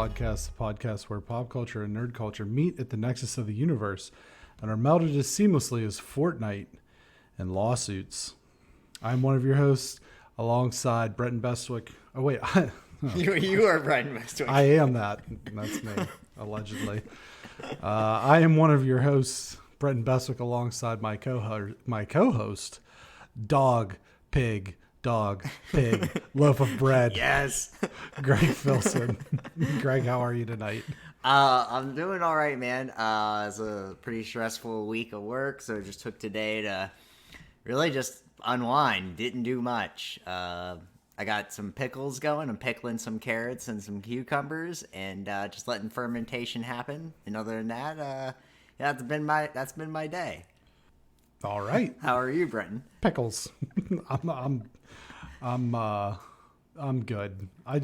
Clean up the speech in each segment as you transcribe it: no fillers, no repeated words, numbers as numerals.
Podcast, the podcast where pop culture and nerd culture meet at the nexus of the universe and are melded as seamlessly as Fortnite and lawsuits. I'm one of your hosts alongside Bretton Bestwick. Oh, wait. You are Bretton Bestwick. I am that. That's me, allegedly. I am one of your hosts, Bretton Bestwick, alongside my co-host, Dog, Pig, Loaf of Bread. Yes. Greg Filson. Greg, how are you tonight? I'm doing all right, man. It was a pretty stressful week of work, so I just took today to really just unwind. Didn't do much. I got some pickles going. I'm pickling some carrots and some cucumbers, and just letting fermentation happen. And other than that, yeah, that's been my day. All right. How are you, Brenton? Pickles. I'm good. I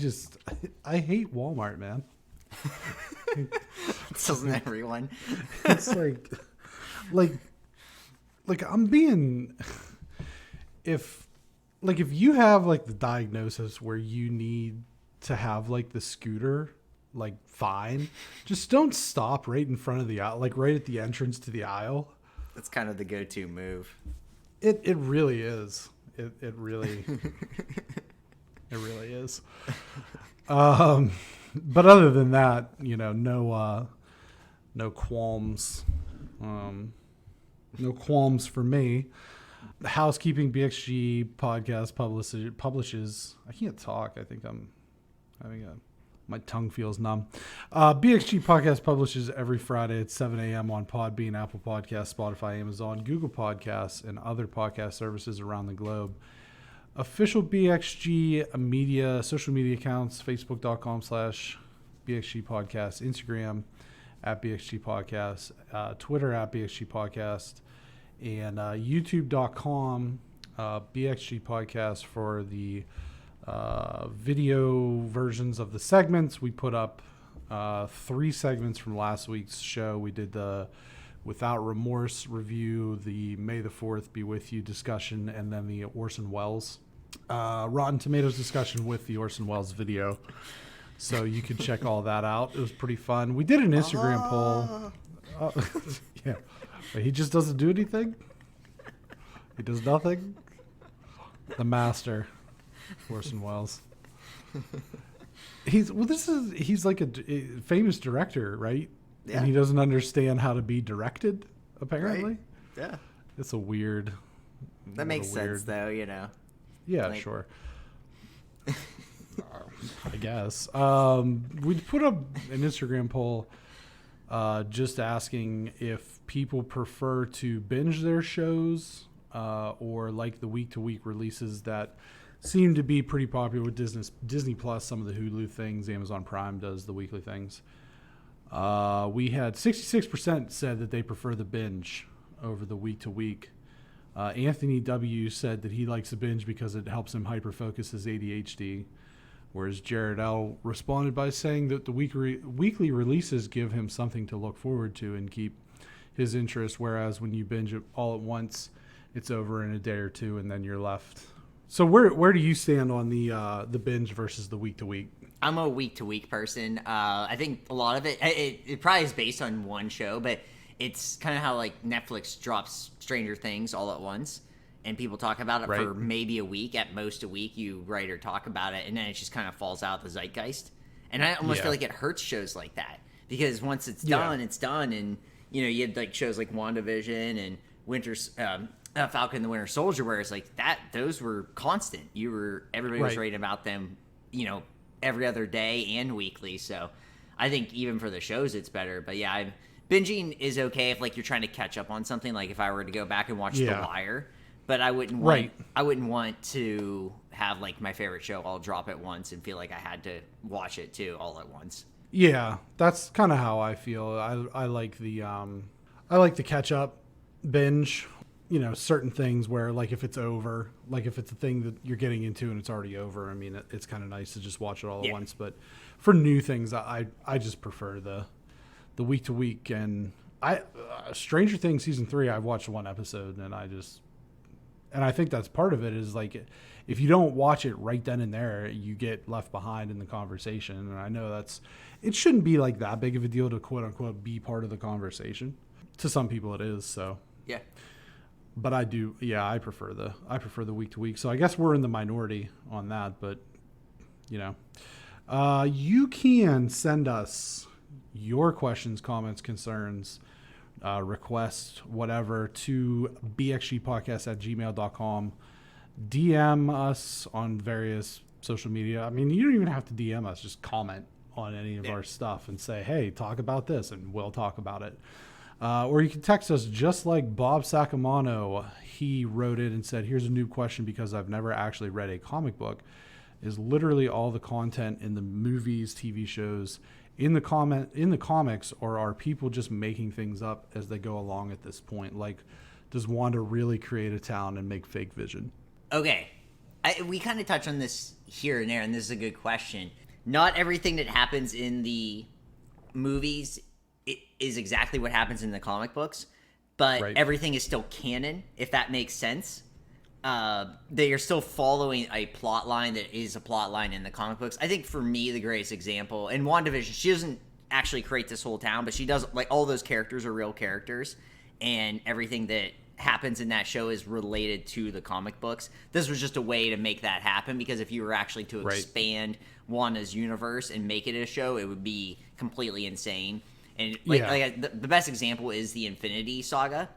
hate Walmart, man. Doesn't everyone? It's like I'm being, if you have like the diagnosis where you need to have like the scooter, like fine, just don't stop right in front of the aisle, like right at the entrance to the aisle. That's kind of the go-to move. It really is. It really it really is. But other than that, no qualms. No qualms for me. The Housekeeping BXG podcast publishes. I can't talk. I think I'm having my tongue feels numb. BXG podcast publishes every Friday at 7 a.m. on Podbean, Apple Podcasts, Spotify, Amazon, Google Podcasts, and other podcast services around the globe. Official BXG media, social media accounts, Facebook.com/BXG Podcast, Instagram @BXG Podcast, Twitter @BXG Podcast, and YouTube.com BXG Podcast for the video versions of the segments. We put up 3 segments from last week's show. We did the Without Remorse review, the May the 4th Be With You discussion, and then the Orson Welles Rotten Tomatoes discussion with the Orson Welles video. So you can check all that out. It was pretty fun. We did an Instagram poll. Yeah. But he just doesn't do anything. He does nothing. The master, Orson Welles. He's like a famous director, right? Yeah. And he doesn't understand how to be directed, apparently. Right. Yeah. It's a weird. That makes sense, though, Yeah, like, sure. I guess. We put up an Instagram poll just asking if people prefer to binge their shows or like the week-to-week releases that seem to be pretty popular with Disney Plus, some of the Hulu things. Amazon Prime does the weekly things. We had 66% said that they prefer the binge over the week-to-week. Anthony W. said that he likes a binge because it helps him hyper-focus his ADHD, whereas Jared L. responded by saying that the weekly releases give him something to look forward to and keep his interest, whereas when you binge it all at once, it's over in a day or two, and then you're left. So where do you stand on the binge versus the week-to-week? I'm a week-to-week person. I think a lot of it probably is based on one show, but it's kind of how like Netflix drops Stranger Things all at once, and people talk about it for maybe a week, at most a week. You write or talk about it, and then it just kind of falls out the zeitgeist. And I almost feel like it hurts shows like that, because once it's done, it's done. And you had like shows like WandaVision and Falcon and the Winter Soldier, where it's like that; those were constant. Everybody was writing about them, every other day and weekly. So I think even for the shows, it's better. But yeah, binging is okay if like you're trying to catch up on something. Like if I were to go back and watch The Wire, but I wouldn't want to have like my favorite show all drop at once and feel like I had to watch it too all at once. Yeah, that's kind of how I feel. I like the catch up binge. Certain things where like if it's over, like if it's a thing that you're getting into and it's already over, I mean it's kind of nice to just watch it all at once. But for new things, I just prefer the week to week. And Stranger Things season 3, I've watched one episode and I And I think that's part of it is like, if you don't watch it right then and there, you get left behind in the conversation. And I know it shouldn't be like that big of a deal to quote unquote be part of the conversation. To some people it is, so. Yeah. But I prefer the week to week. So I guess we're in the minority on that, but you can send us your questions, comments, concerns, requests, whatever, to bxgpodcast@gmail.com. DM us on various social media. I mean, you don't even have to DM us. Just comment on any of our stuff and say, hey, talk about this, and we'll talk about it. Or you can text us just like Bob Sacamano. He wrote it and said, here's a new question because I've never actually read a comic book. Is literally all the content in the movies, TV shows, in the comics, or are people just making things up as they go along at this point? Like, does Wanda really create a town and make fake Vision? Okay. We kind of touch on this here and there, and this is a good question. Not everything that happens in the movies is exactly what happens in the comic books, but everything is still canon, if that makes sense. They are still following a plot line that is a plot line in the comic books. I think for me, the greatest example, in WandaVision, she doesn't actually create this whole town, but she does, like, all those characters are real characters, and everything that happens in that show is related to the comic books. This was just a way to make that happen, because if you were actually to expand Wanda's universe and make it a show, it would be completely insane. And the best example is the Infinity Saga,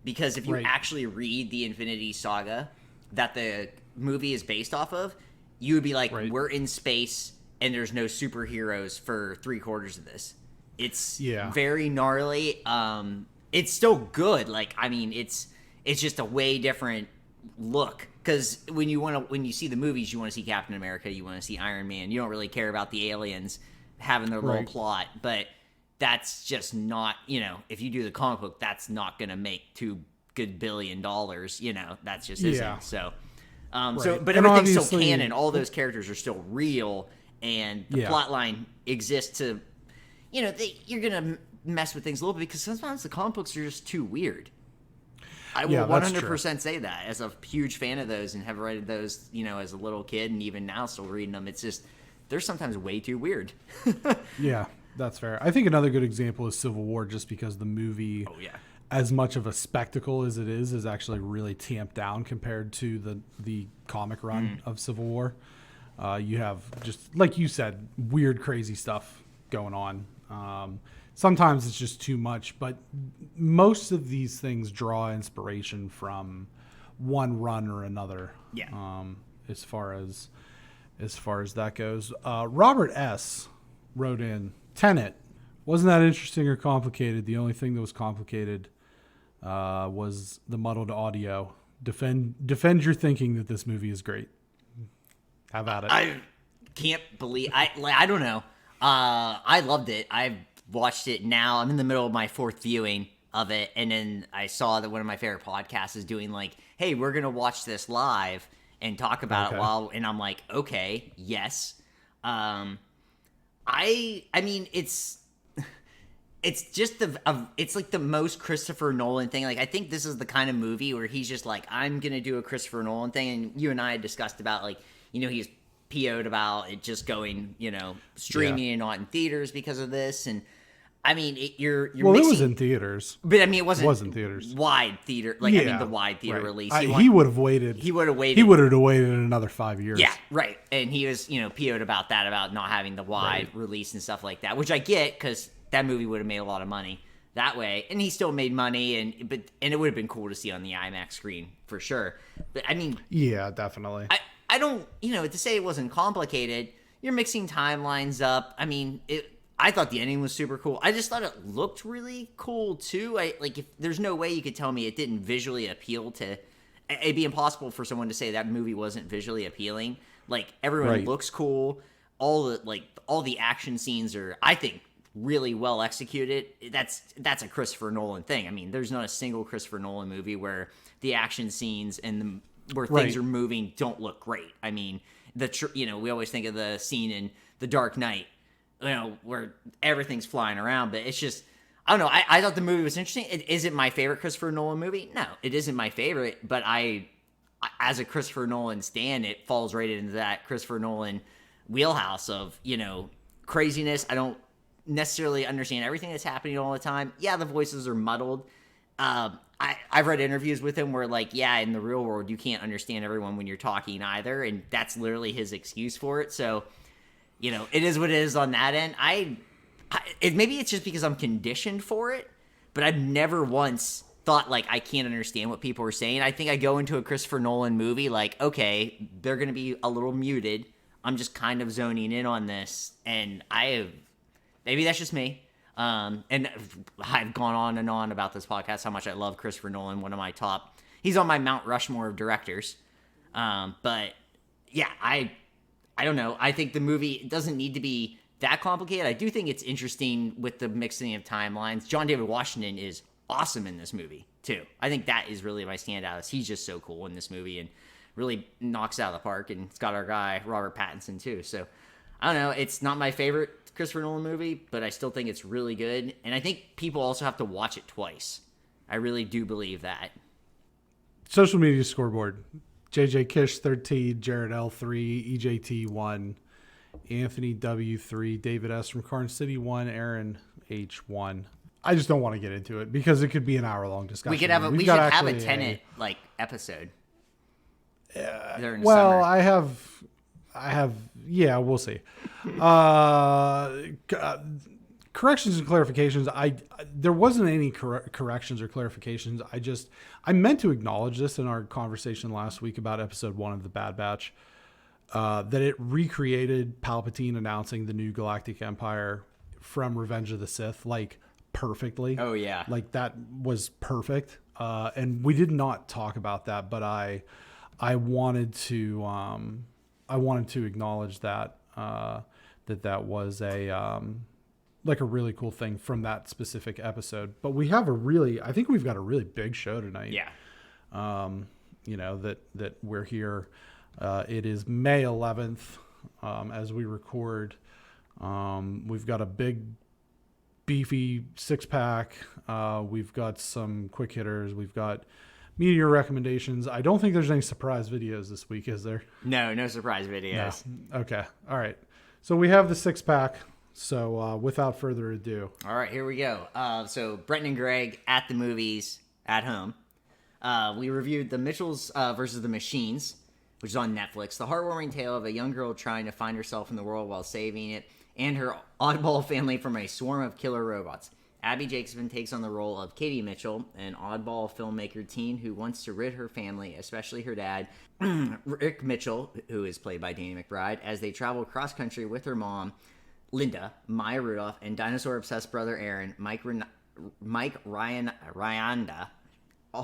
because if you actually read the Infinity Saga that the movie is based off of, you would be like, we're in space and there's no superheroes for 3/4 of this. It's very gnarly. It's still good. Like, I mean, it's just a way different look, because when you see the movies, you want to see Captain America, you want to see Iron Man. You don't really care about the aliens having their little plot, but that's just not, if you do the comic book, that's not going to make $2 billion. That just isn't. So, but everything's still canon. All those characters are still real, and the plot line exists to, you're going to mess with things a little bit, because sometimes the comic books are just too weird. I will 100% say that, as a huge fan of those, and have read those, as a little kid, and even now still reading them. It's just, they're sometimes way too weird. Yeah. That's fair. I think another good example is Civil War, just because the movie, as much of a spectacle as it is actually really tamped down compared to the comic run of Civil War. You have, just like you said, weird, crazy stuff going on. Sometimes it's just too much, but most of these things draw inspiration from one run or another. Yeah. As far as that goes, Robert S. wrote in, Tenet wasn't that interesting or complicated. The only thing that was complicated was the muddled audio. Defend your thinking that this movie is great. How about it? I can't believe I don't know. I loved it. I've watched it now. I'm in the middle of my 4th viewing of it, and then I saw that one of my favorite podcasts is doing like, hey, we're gonna watch this live and talk about it and I'm like, okay, yes. I mean, it's just it's like the most Christopher Nolan thing. Like, I think this is the kind of movie where he's just like, I'm gonna do a Christopher Nolan thing. And you and I had discussed about, like, he's PO'd about it just going, streaming and not in theaters because of this. And I mean, you're well, mixing, it was in theaters, but I mean, it wasn't in theaters. Wide theater, like I mean, the wide theater release. He would have waited. He would have waited another 5 years. Yeah, right. And he was, PO'd about that, about not having the wide release and stuff like that, which I get, because that movie would have made a lot of money that way, and he still made money, and it would have been cool to see on the IMAX screen for sure. But I mean, yeah, definitely. I don't, to say it wasn't complicated. You're mixing timelines up. I mean, I thought the ending was super cool. I just thought it looked really cool too. If there's no way you could tell me it didn't visually appeal to. It'd be impossible for someone to say that movie wasn't visually appealing. Like, everyone looks cool. All the action scenes are, I think, really well executed. That's a Christopher Nolan thing. I mean, there's not a single Christopher Nolan movie where the action scenes and where things are moving don't look great. I mean, we always think of the scene in The Dark Knight, where everything's flying around, but it's just, I don't know. I thought the movie was interesting. Is it my favorite Christopher Nolan movie? No, it isn't my favorite, but I as a Christopher Nolan stan, it falls right into that Christopher Nolan wheelhouse of, craziness. I don't necessarily understand everything that's happening all the time. Yeah, the voices are muddled. I've read interviews with him where, like, yeah, in the real world, you can't understand everyone when you're talking either, and that's literally his excuse for it. So, it is what it is on that end. Maybe it's just because I'm conditioned for it, but I've never once thought, like, I can't understand what people are saying. I think I go into a Christopher Nolan movie like, okay, they're going to be a little muted. I'm just kind of zoning in on this, and maybe that's just me. And I've gone on and on about this podcast, how much I love Christopher Nolan, one of my top, he's on my Mount Rushmore of directors. But yeah, I don't know. I think the movie doesn't need to be that complicated. I do think it's interesting with the mixing of timelines. John David Washington is awesome in this movie too. I think that is really my standout. He's just so cool in this movie and really knocks it out of the park. And it's got our guy Robert Pattinson too. So I don't know. It's not my favorite Christopher Nolan movie, but I still think it's really good. And I think people also have to watch it twice. I really do believe that. Social media scoreboard. JJ Kish 13, Jared L 3, EJT 1, Anthony W 3, David S from Carn City 1, Aaron H 1. I just don't want to get into it because it could be an hour-long discussion. We should have a Tenet like episode. Well, summer. I have. Yeah, we'll see. Corrections and clarifications. There wasn't any corrections or clarifications. I meant to acknowledge this in our conversation last week about episode 1 of The Bad Batch, that it recreated Palpatine announcing the new Galactic Empire from Revenge of the Sith, like, perfectly. Oh yeah. Like, that was perfect. And we did not talk about that, but I wanted to acknowledge that, that was a really cool thing from that specific episode. But I think we've got a really big show tonight. Yeah. That we're here. It is May 11th, as we record. We've got a big, beefy 6-pack. We've got some quick hitters. We've got media recommendations. I don't think there's any surprise videos this week, is there? No surprise videos. No. Okay. All right. So we have the 6-pack. So without further ado. All right, here we go. So Brenton and Greg at the movies at home. We reviewed The Mitchells versus the Machines, which is on Netflix. The heartwarming tale of a young girl trying to find herself in the world while saving it and her oddball family from a swarm of killer robots. Abby Jacobson takes on the role of Katie Mitchell, an oddball filmmaker teen who wants to rid her family, especially her dad, Rick Mitchell, who is played by Danny McBride, as they travel cross-country with her mom, Linda, Maya Rudolph, and dinosaur-obsessed brother Aaron, Mike Ryanda,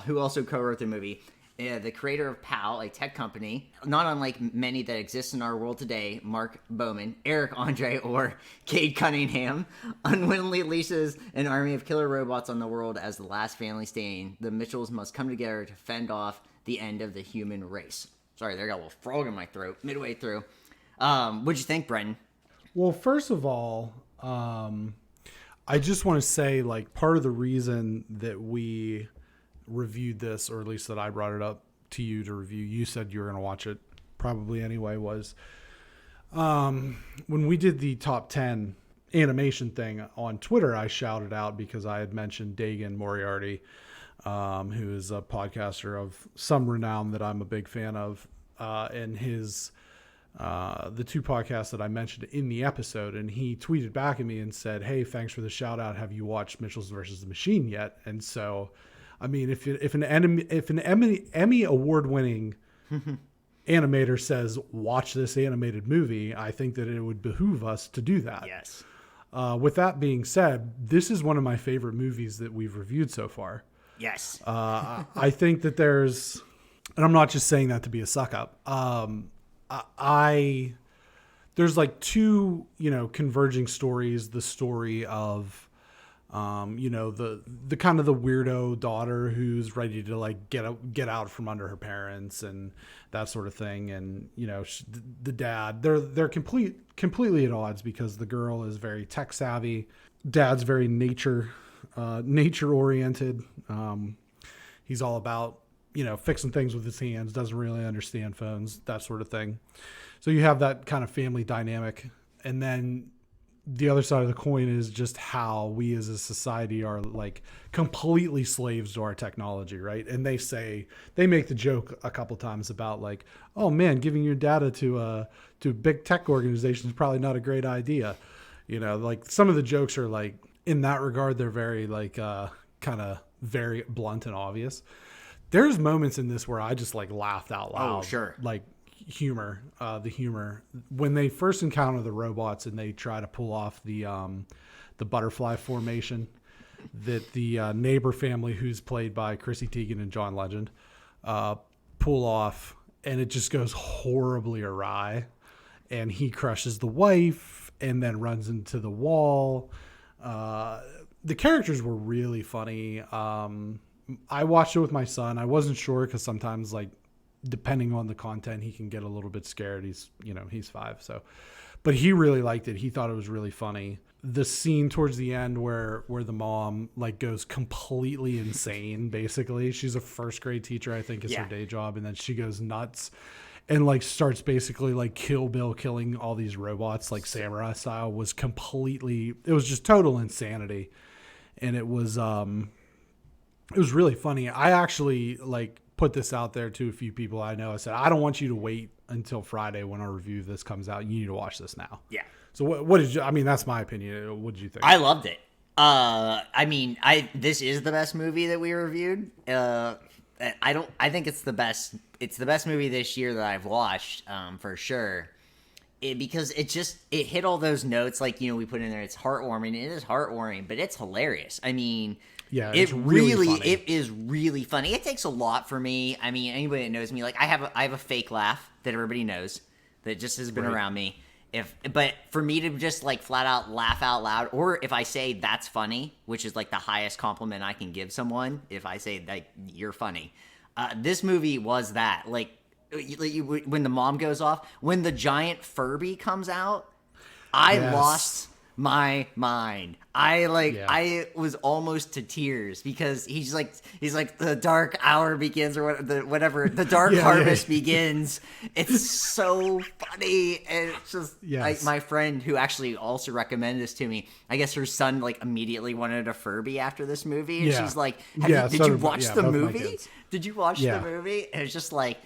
who also co-wrote the movie. The creator of PAL, a tech company, not unlike many that exist in our world today, Mark Bowman, Eric Andre, or Cade Cunningham, unwittingly leashes an army of killer robots on the world as the last family standing. The Mitchells must come together to fend off the end of the human race. Sorry, there got a little frog in my throat midway through. What'd you think, Brenton? Well, first of all, I just want to say, like, part of the reason that we reviewed this, or at least that I brought it up to you to review, you said you were going to watch it probably anyway, was when we did the top 10 animation thing on Twitter, I shouted out because I had mentioned Dagan Moriarty, who is a podcaster of some renown that I'm a big fan of, and his the 2 podcasts that I mentioned in the episode, and he tweeted back at me and said, "Hey, thanks for the shout out. Have you watched Mitchells versus the Machine yet?" And so, I mean, if an Emmy award-winning animator says, watch this animated movie, I think that it would behoove us to do that. Yes. With that being said, this is one of my favorite movies that we've reviewed so far. Yes. I think that there's, and I'm not just saying that to be a suck up. There's like 2, converging stories. The story of, the kind of the weirdo daughter who's ready to like get out from under her parents and that sort of thing. And, the dad, they're completely at odds because the girl is very tech savvy. Dad's very nature oriented. He's all about, fixing things with his hands, doesn't really understand phones, that sort of thing. So you have that kind of family dynamic. And then the other side of the coin is just how we as a society are like completely slaves to our technology, right? And they make the joke a couple times about like, oh man, giving your data to big tech organizations is probably not a great idea. Like some of the jokes are like, in that regard, they're very like kind of very blunt and obvious. There's moments in this where I just like laughed out loud. Oh, sure. Like the humor when they first encounter the robots and they try to pull off the butterfly formation that the neighbor family, who's played by Chrissy Teigen and John Legend, pull off, and it just goes horribly awry, and he crushes the wife and then runs into the wall. The characters were really funny. I watched it with my son. I wasn't sure because sometimes, like, depending on the content, he can get a little bit scared. He's 5, so, but he really liked it. He thought it was really funny. The scene towards the end where the mom like goes completely insane. Basically, she's a first grade teacher, I think, is her day job, and then she goes nuts and like starts basically like Kill Bill killing all these robots like samurai style. It was just total insanity, and it was really funny. I actually like put this out there to a few people I know. I said, I don't want you to wait until Friday when our review of this comes out. You need to watch this now. Yeah. So what did you, I mean, that's my opinion. What did you think? I loved it. This is the best movie that we reviewed. I think it's the best movie this year that I've watched, for sure. Because it hit all those notes, like, we put in there. It's heartwarming. It is heartwarming, but it's hilarious. I mean, yeah, it is really funny. It takes a lot for me. I mean, anybody that knows me, like I have a fake laugh that everybody knows that just has been around me. But for me to just like flat out laugh out loud, or if I say that's funny, which is like the highest compliment I can give someone, if I say like you're funny, this movie was that. Like when the mom goes off, when the giant Furby comes out, I lost my mind. I was almost to tears because he's like the dark hour begins, or whatever the dark harvest begins. It's so funny, and it's just my friend who actually also recommended this to me. I guess her son like immediately wanted a Furby after this movie, and she's like, "Did you watch the movie? Did you watch the movie?" And it's just like,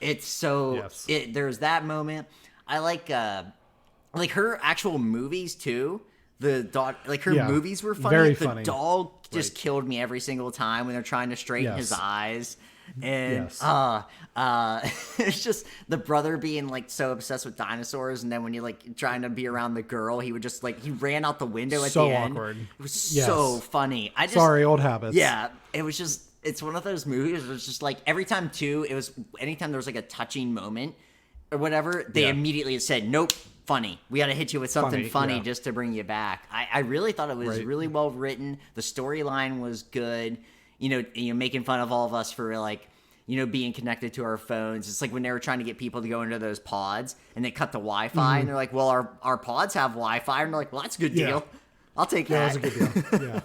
it's so. There's that moment. I like her actual movies too. The dog, like her movies were funny. Very the funny. Dog just killed me every single time when they're trying to straighten his eyes. And it's just the brother being like so obsessed with dinosaurs, and then when you're like trying to be around the girl, he would just like he ran out the window at the end. So awkward. It was so funny. Sorry, old habits. Yeah, it was just it's one of those movies where it's just like every time too. It was anytime there was like a touching moment or whatever, they immediately said nope. Funny. We got to hit you with something funny just to bring you back. I really thought it was really well written. The storyline was good. Making fun of all of us for like, being connected to our phones. It's like when they were trying to get people to go into those pods and they cut the Wi-Fi and they're like, well, our pods have Wi-Fi. And they're like, well, that's a good deal. I'll take that. That was a good deal. Yeah.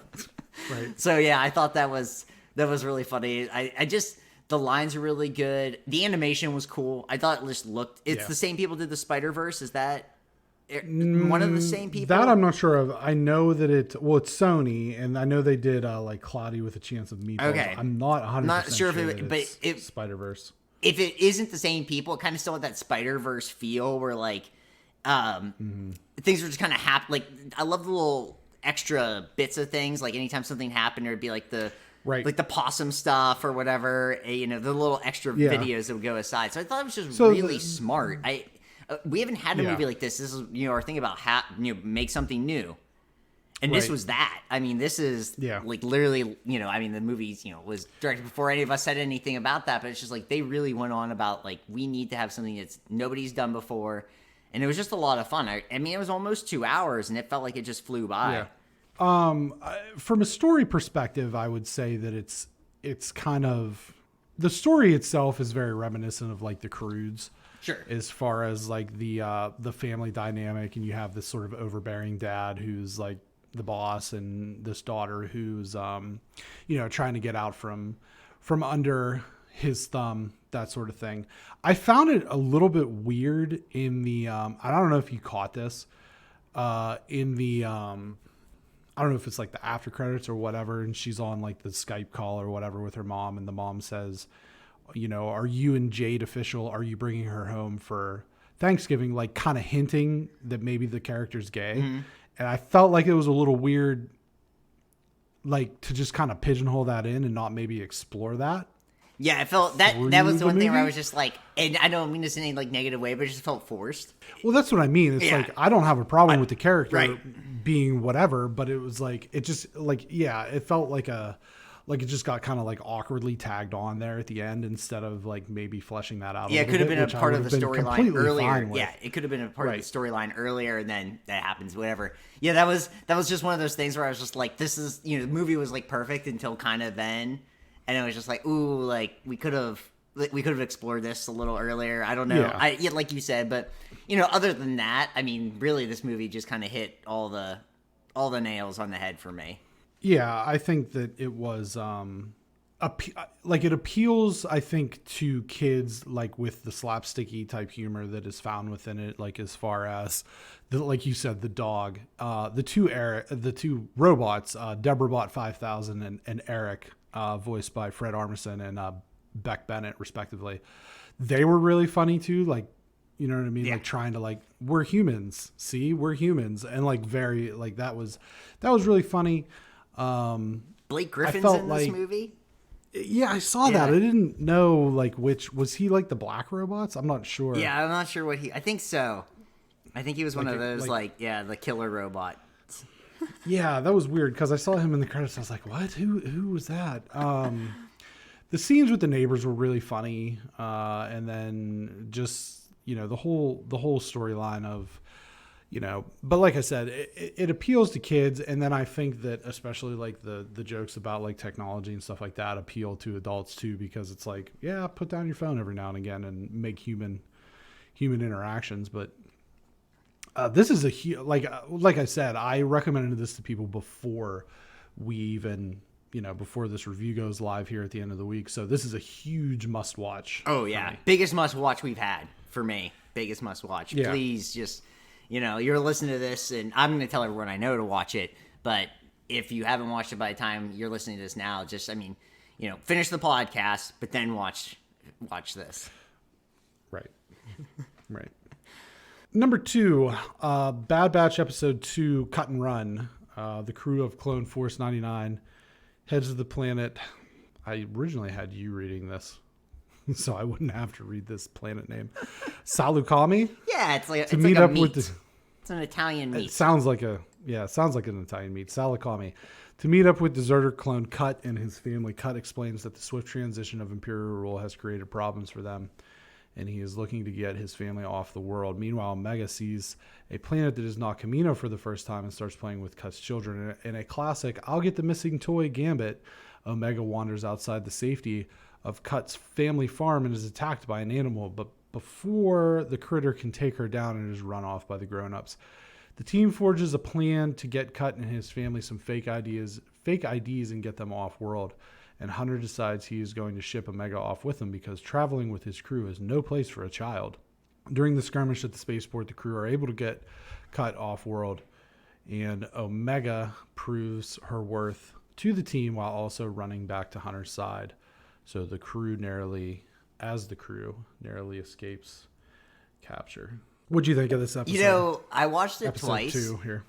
Right. So I thought that was really funny. I just, the lines are really good. The animation was cool. I thought it just looked, it's the same people did the Spider-Verse. Is that one of the same people? That I'm not sure of. I know that it's Sony, and I know they did like Cloudy with a Chance of Meatballs. Okay. I'm not 100% sure if it's Spider-Verse. If it isn't the same people, it kind of still had that Spider-Verse feel where like things were just kind of happen. Like I love the little extra bits of things. Like anytime something happened, there'd be like like the possum stuff or whatever, the little extra videos that would go aside. So I thought it was just really smart. We haven't had a movie like this. This is, our thing about make something new. And this was that. I mean, this is like literally, the movies, was directed before any of us said anything about that. But it's just like they really went on about like we need to have something that's nobody's done before. And it was just a lot of fun. I mean, it was almost 2 hours and it felt like it just flew by. Yeah. From a story perspective, I would say that it's kind of the story itself is very reminiscent of like the Croods. Sure. As far as like the family dynamic, and you have this sort of overbearing dad who's like the boss, and this daughter who's trying to get out from from under his thumb, that sort of thing. I found it a little bit weird in the I don't know if you caught this in the I don't know if it's like the after credits or whatever, and she's on like the Skype call or whatever with her mom, and the mom says, you know, are you and Jade official? Are you bringing her home for Thanksgiving? Like kind of hinting that maybe the character's gay. Mm-hmm. And I felt like it was a little weird, like to just kind of pigeonhole that in and not maybe explore that. Yeah, I felt that was the one thing where I was just like, and I don't mean this in any like negative way, but it just felt forced. Well, that's what I mean. It's like, I don't have a problem with the character being whatever, but it was like, it just like, it felt like it just got kind of like awkwardly tagged on there at the end instead of like maybe fleshing that out. Yeah, it could have been a part of the storyline earlier. Yeah, it could have been a part of the storyline earlier, and then that happens, whatever. Yeah, that was just one of those things where I was just like, this is, you know, the movie was like perfect until kind of then. And it was just like, ooh, like we could have explored this a little earlier. I don't know. Yeah, like you said, but you know, other than that, I mean, really, this movie just kind of hit all the nails on the head for me. Yeah, I think that it was like it appeals, I think, to kids like with the slapsticky type humor that is found within it. Like as far as like you said, the dog, the two robots, Deborah 5000 and Eric. Voiced by Fred Armisen and Beck Bennett, respectively. They were really funny too. Like, you know what I mean? Yeah. Like trying to like, we're humans. See, we're humans. And like very, like that was really funny. Blake Griffin's in this movie? Yeah, I saw that. I didn't know like which, was he like the black robots? I'm not sure. Yeah, I'm not sure I think so. I think he was one of those the killer robot. Yeah, that was weird because I saw him in the credits. I was like, "What? Who was that?" The scenes with the neighbors were really funny, and then just the whole storyline of But like I said, it appeals to kids, and then I think that especially like the jokes about like technology and stuff like that appeal to adults too, because it's like, yeah, put down your phone every now and again and make human interactions, but. This is like I said, I recommended this to people before we even, before this review goes live here at the end of the week. So this is a huge must watch. Oh yeah. Biggest must watch we've had for me. Biggest must watch. Yeah. Please just, you're listening to this and I'm going to tell everyone I know to watch it. But if you haven't watched it by the time you're listening to this now, just, finish the podcast, but then watch this. Right. Right. Number 2, Bad Batch Episode 2, Cut and Run. The crew of Clone Force 99 heads to the planet. I originally had you reading this, so I wouldn't have to read this planet name. Salukami? Yeah, it's like a meat. It's an Italian meat. It sounds like an Italian meat. Salukami. To meet up with deserter clone Cut and his family. Cut explains that the swift transition of Imperial rule has created problems for them, and he is looking to get his family off the world. Meanwhile, Omega sees a planet that is not Kamino for the first time and starts playing with Cut's children. In a classic, I'll get the missing toy gambit, Omega wanders outside the safety of Cut's family farm and is attacked by an animal, but before the critter can take her down, and is run off by the grown-ups. The team forges a plan to get Cut and his family some fake IDs and get them off-world. And Hunter decides he is going to ship Omega off with him because traveling with his crew is no place for a child. During the skirmish at the spaceport, the crew are able to get Cut off-world, and Omega proves her worth to the team while also running back to Hunter's side. So the crew narrowly escapes capture. What'd you think of this episode? I watched it episode twice. 2 here.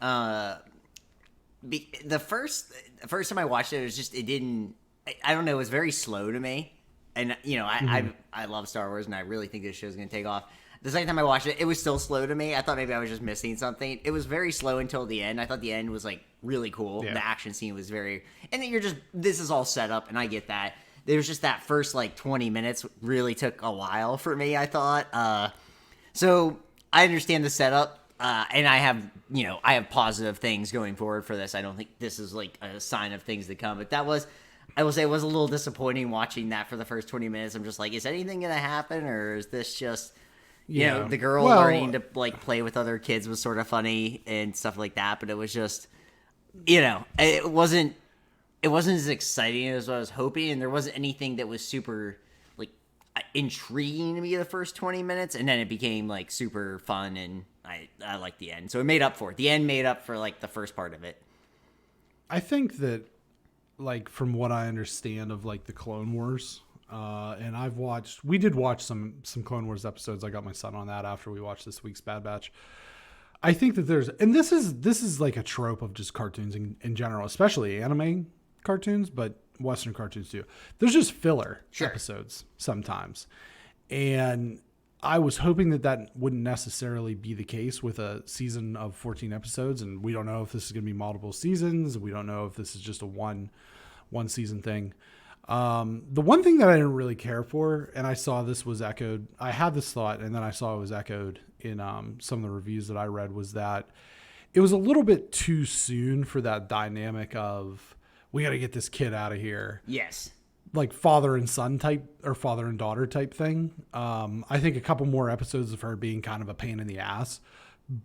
The first time I watched it, it was just, it didn't, I don't know, it was very slow to me. And, I love Star Wars, and I really think this show's going to take off. The second time I watched it, it was still slow to me. I thought maybe I was just missing something. It was very slow until the end. I thought the end was, like, really cool. Yeah. The action scene was very... And then this is all set up, and I get that. There was just that first, 20 minutes really took a while for me, I thought. So I understand the setup, and I have positive things going forward for this. I don't think this is, a sign of things to come. But I will say it was a little disappointing watching that for the first 20 minutes. I'm just like, is anything going to happen, or is this just... the girl learning to play with other kids was sort of funny and stuff like that, but it was just, it wasn't it wasn't as exciting as what I was hoping, and there wasn't anything that was super like intriguing to me the first 20 minutes, and then it became like super fun, and I liked the end. So it made up for it. The end made up for like the first part of it. I think that, like, from what I understand of like the Clone Wars, and we did watch some Clone Wars episodes. I got my son on that after we watched this week's Bad Batch. I think that and this is like a trope of just cartoons in general, especially anime cartoons, but Western cartoons too. There's just filler episodes sometimes. And I was hoping that wouldn't necessarily be the case with a season of 14 episodes. And we don't know if this is going to be multiple seasons. We don't know if this is just a one season thing. The one thing that I didn't really care for, and I saw this was echoed, I had this thought and then I saw it was echoed in some of the reviews that I read, was that it was a little bit too soon for that dynamic of, we got to get this kid out of here. Yes. Like father and son type, or father and daughter type thing. I think a couple more episodes of her being kind of a pain in the ass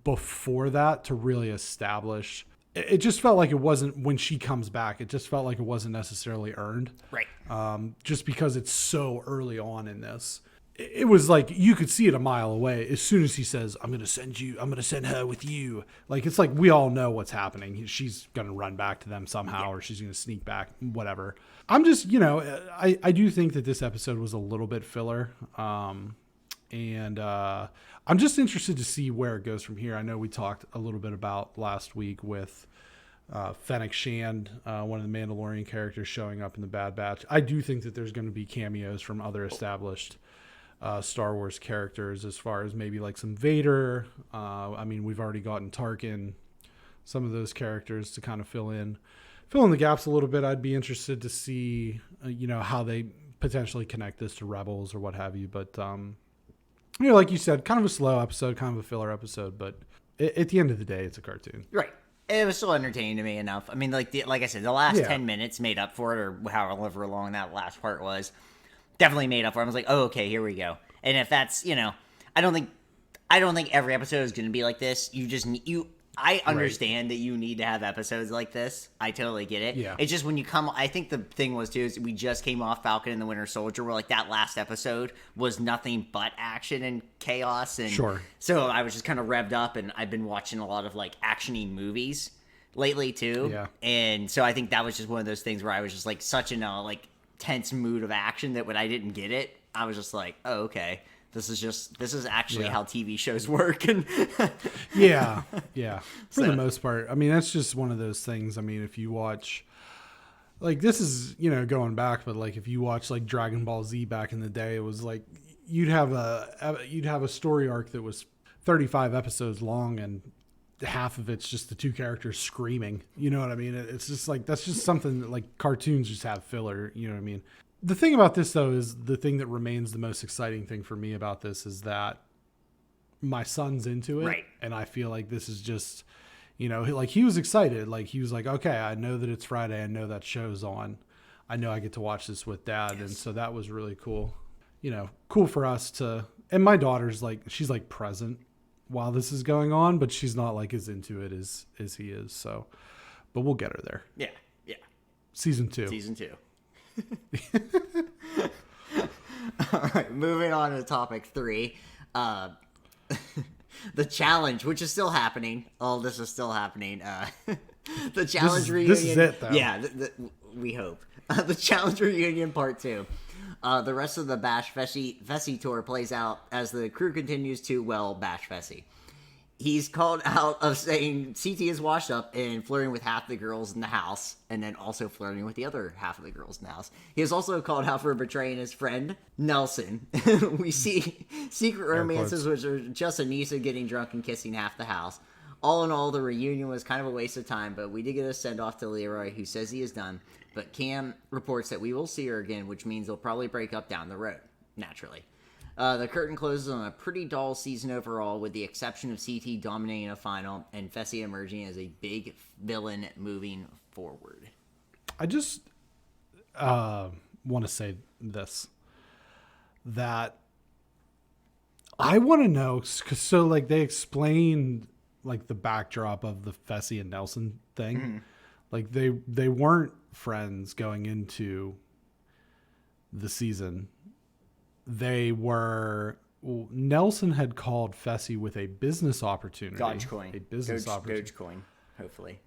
before that to really establish. It just felt like it wasn't, when she comes back, it just felt like it wasn't necessarily earned. Right. Just because it's so early on in this. It was like, you could see it a mile away. As soon as he says, I'm going to send her with you. Like, it's like, we all know what's happening. She's going to run back to them somehow, or she's going to sneak back, whatever. I'm just, I do think that this episode was a little bit filler. And I'm just interested to see where it goes from here. I know we talked a little bit about last week with Fennec Shand, one of the Mandalorian characters, showing up in the Bad Batch. I do think that there's going to be cameos from other established Star Wars characters, as far as maybe like some Vader. I mean, we've already gotten Tarkin, some of those characters to kind of fill in the gaps a little bit. I'd be interested to see, how they potentially connect this to Rebels or what have you. But, like you said, kind of a slow episode, kind of a filler episode, but at the end of the day, it's a cartoon. Right. It was still entertaining to me enough. I mean, like I said, the last 10 minutes made up for it, or however long that last part was. Definitely made up for it. I was like, oh, okay, here we go. And if that's, I don't think every episode is going to be like this. I understand that you need to have episodes like this. I totally get it. Yeah. It's just when you I think the thing was too, is we just came off Falcon and the Winter Soldier, where like that last episode was nothing but action and chaos. And so I was just kind of revved up, and I've been watching a lot of like actiony movies lately too. Yeah. And so I think that was just one of those things where I was just like such in a like tense mood of action that when I didn't get it, I was just like, oh, okay. This is actually how TV shows work. And yeah. For the most part. I mean, that's just one of those things. I mean, if you watch, like, this is, going back, but like if you watch like Dragon Ball Z back in the day, it was like you'd have a story arc that was 35 episodes long, and half of it's just the two characters screaming. You know what I mean? It's just like, that's just something that like cartoons just have filler. You know what I mean? The thing about this, though, is the thing that remains the most exciting thing for me about this is that my son's into it. Right. And I feel like this is just, like he was excited. Like he was like, okay, I know that it's Friday. I know that show's on. I know I get to watch this with Dad. Yes. And so that was really cool. Cool for us to, and my daughter's like, she's like present while this is going on, but she's not like as into it as he is. So, but we'll get her there. Yeah. Yeah. Season 2. All right, moving on to topic 3. The challenge, which is still happening. All this is still happening. The challenge reunion. This is it, though. Yeah, we hope. The challenge reunion part 2. The rest of the Bash Fessy tour plays out as the crew continues to, bash Fessy. He's called out of saying CT is washed up and flirting with half the girls in the house, and then also flirting with the other half of the girls in the house. He is also called out for betraying his friend, Nelson. We see secret romances, which are just Anissa getting drunk and kissing half the house. All in all, the reunion was kind of a waste of time, but we did get a send-off to Leroy, who says he is done. But Cam reports that we will see her again, which means they'll probably break up down the road, naturally. The curtain closes on a pretty dull season overall, with the exception of CT dominating a final and Fessy emerging as a big villain moving forward. I just want to say this, that I want to know, because so like they explained like the backdrop of the Fessy and Nelson thing. Mm-hmm. Like they weren't friends going into the season. They were. Well, Nelson had called Fessy with a business opportunity. Dogecoin. A business opportunity. Dogecoin, hopefully.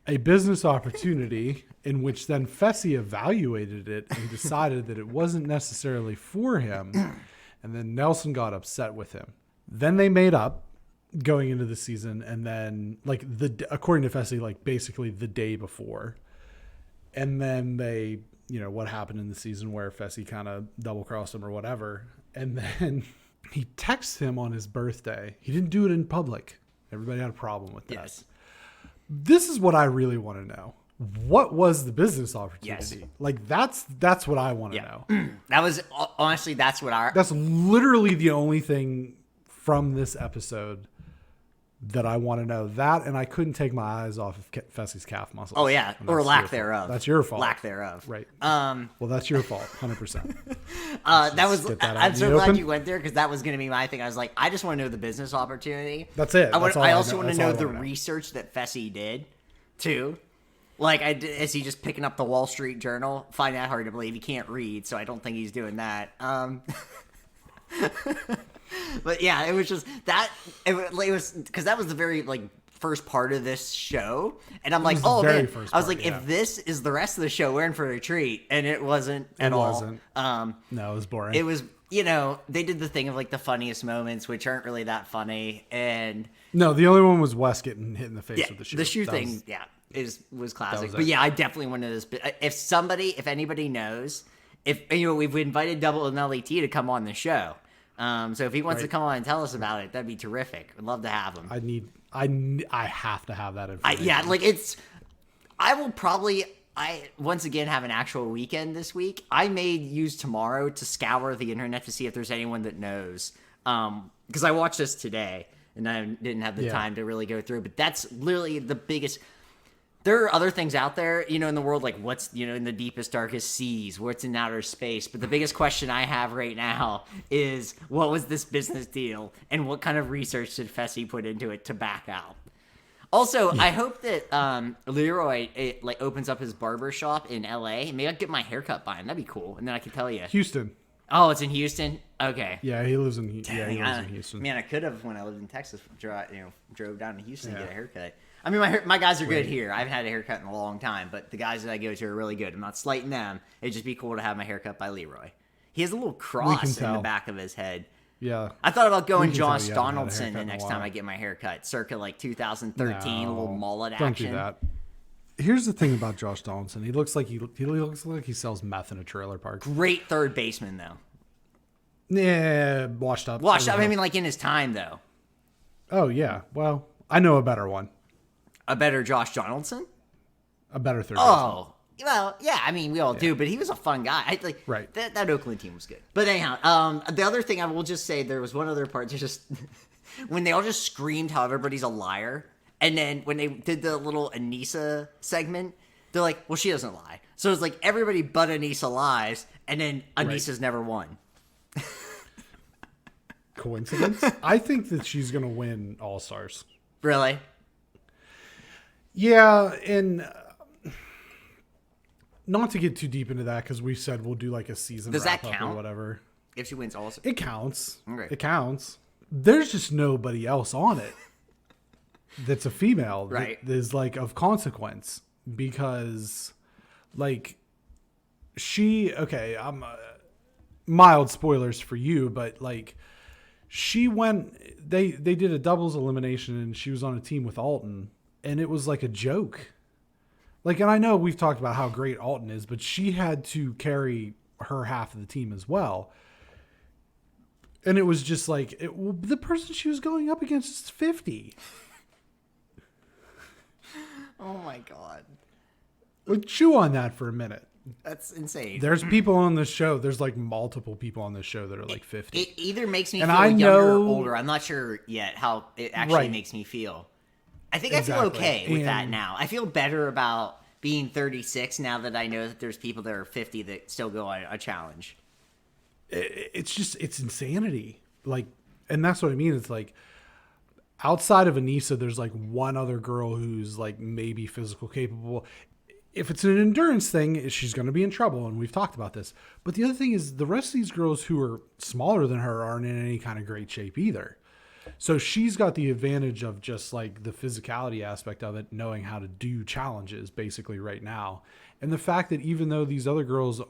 A business opportunity in which then Fessy evaluated it and decided that it wasn't necessarily for him. And then Nelson got upset with him. Then they made up going into the season. And then according to Fessy, like basically the day before. And then they, what happened in the season where Fessy kind of double crossed him or whatever. And then he texts him on his birthday. He didn't do it in public. Everybody had a problem with that. Yes. This is what I really want to know. What was the business opportunity? Yes. Like that's what I want to know. That was honestly, that's literally the only thing from this episode that I want to know. That, and I couldn't take my eyes off of Fessy's calf muscles. Oh yeah, or lack thereof. That's your fault. Lack thereof. Right. Well, that's your fault, 100%. I'm so glad you went there because that was going to be my thing. I was like, I just want to know the business opportunity. That's it. I also want to know the research that Fessy did, too. Like, is he just picking up the Wall Street Journal? Find that hard to believe. He can't read, so I don't think he's doing that. But yeah, it was just that. It was because that was the very first part of this show, and I'm like, oh man, I was like, if this is the rest of the show, we're in for a treat, and it wasn't at all. No, it was boring. It was, they did the thing of the funniest moments, which aren't really that funny, and no, the only one was Wes getting hit in the face with the shoe. The shoe thing, was classic. But yeah, I definitely wanted this. If anybody knows, we've invited Double and LET to come on the show. So if he wants to come on and tell us about it, that'd be terrific. I'd love to have him. I have to have that information. I will probably, once again have an actual weekend this week. I may use tomorrow to scour the internet to see if there's anyone that knows. Because I watched this today and I didn't have the time to really go through, but that's literally the biggest. There are other things out there, in the world, like what's, in the deepest, darkest seas, what's in outer space. But the biggest question I have right now is, what was this business deal? And what kind of research did Fessy put into it to back out? Also, I hope that Leroy opens up his barber shop in LA. Maybe I'll get my haircut by him. That'd be cool. And then I can tell you. Houston. Oh, it's in Houston? Okay. Yeah, he lives in Houston. Man, I could have, when I lived in Texas, drove down to Houston to get a haircut. I mean, my guys are good here. I haven't had a haircut in a long time, but the guys that I go to are really good. I'm not slighting them. It'd just be cool to have my haircut by Leroy. He has a little cross in the back of his head. Yeah. I thought about going Josh Donaldson the next time I get my haircut, circa 2013, a little mullet action. Don't do that. Here's the thing about Josh Donaldson. He looks like he sells meth in a trailer park. Great third baseman though. Yeah, washed up. I mean, in his time though. Oh yeah. Well, I know a better one. A better Josh Donaldson? A better third baseman. Oh, well, yeah. I mean, we all do, but he was a fun guy. Right. That Oakland team was good. But anyhow, the other thing I will just say, there was one other part. Just when they all just screamed how everybody's a liar, and then when they did the little Anissa segment, they're like, "Well, she doesn't lie." So it's like everybody but Anissa lies, and then Anissa's never won. Coincidence? I think that she's gonna win All Stars. Really? Yeah, and not to get too deep into that because we said we'll do a season wrap up or whatever. If she wins All Stars, it counts. Okay. It counts. There's just nobody else on it that's a female that is of consequence because I'm mild spoilers for you, but she went. They did a doubles elimination and she was on a team with Alton. And it was a joke. And I know we've talked about how great Alton is, but she had to carry her half of the team as well. And it was just the person she was going up against is 50. Oh my God. Chew on that for a minute. That's insane. There's people on this show. There's multiple people on this show that are 50. It either makes me feel younger or older. I'm not sure yet how it actually makes me feel. I think I feel okay with that now. I feel better about being 36 now that I know that there's people that are 50 that still go on a challenge. It's insanity. And that's what I mean. It's outside of Anissa, there's like one other girl who's like maybe physical capable. If it's an endurance thing, she's going to be in trouble, and we've talked about this. But the other thing is the rest of these girls who are smaller than her aren't in any kind of great shape either. So she's got the advantage of just like the physicality aspect of it, knowing how to do challenges basically right now. And the fact that even though these other girls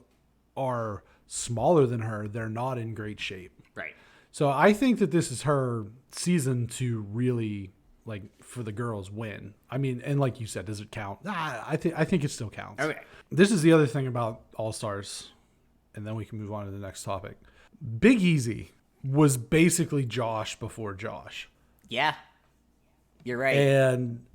are smaller than her, they're not in great shape. Right. So I think that this is her season to really, like, for the girls win. I mean, and like you said, does it count? I think it still counts. Okay. This is the other thing about All-Stars, and then we can move on to the next topic. Big Easy was basically Josh before Josh. Yeah. You're right. And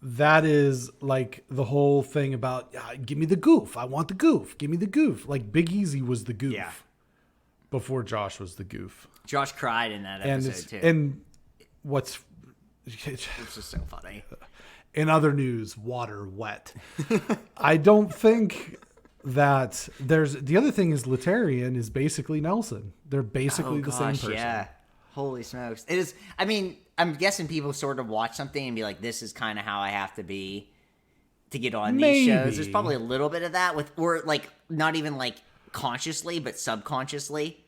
that is like the whole thing about, give me the goof. I want the goof. Give me the goof. Like Big Easy was the goof before Josh was the goof. Josh cried in that episode too. And what's It's just so funny. In other news, water wet. I don't think that there's the other thing is Letarian is basically Nelson. They're basically the same person. Yeah. Holy smokes. It is. I mean, I'm guessing people sort of watch something and be like, this is kind of how I have to be to get on these shows. There's probably a little bit of that or like not even like consciously, but subconsciously.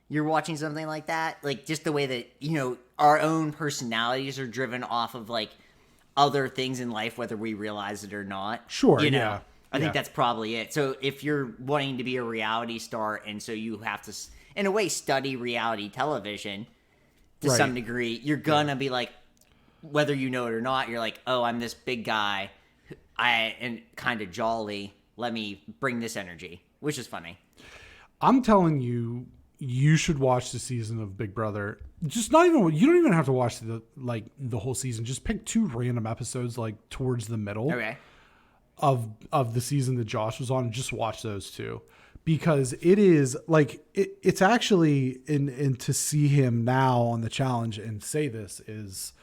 You're watching something like that, like just the way that, you know, our own personalities are driven off of like other things in life, whether we realize it or not. Sure. You know, yeah. I think that's probably it. So if you're wanting to be a reality star and so you have to, in a way, study reality television to some degree, you're going to be like, whether you know it or not, you're like, oh, I'm this big guy and kind of jolly. Let me bring this energy, which is funny. I'm telling you, you should watch the season of Big Brother. Just not even, you don't even have to watch the whole season. Just pick 2 random episodes like towards the middle of the season that Josh was on and just watch those 2. Because it is like, it's actually, and to see him now on the challenge and say this is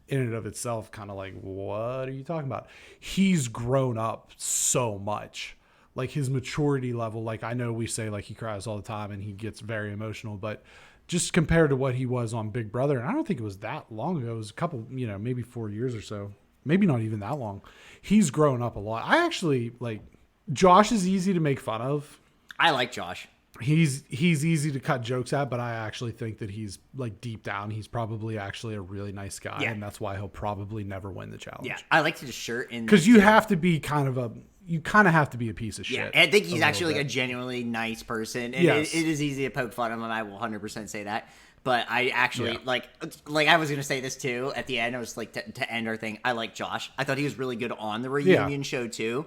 in and of itself kind of like, what are you talking about? He's grown up so much. Like his maturity level, like I know we say like he cries all the time and he gets very emotional, but just compared to what he was on Big Brother, and I don't think it was that long ago, it was a couple, you know, maybe 4 years or so, maybe not even that long. He's grown up a lot. I actually like Josh is easy to make fun of. I like Josh. He's easy to cut jokes at, but I actually think that he's like deep down, he's probably actually a really nice guy, and that's why he'll probably never win the challenge. Yeah, I liked his shirt in because you have to be you kind of have to be a piece of shit. Yeah, and I think he's actually like a genuinely nice person, and it is easy to poke fun of him. I will 100% say that. But I actually like I was gonna say this too at the end. I was like to end our thing. I like Josh. I thought he was really good on the reunion show too.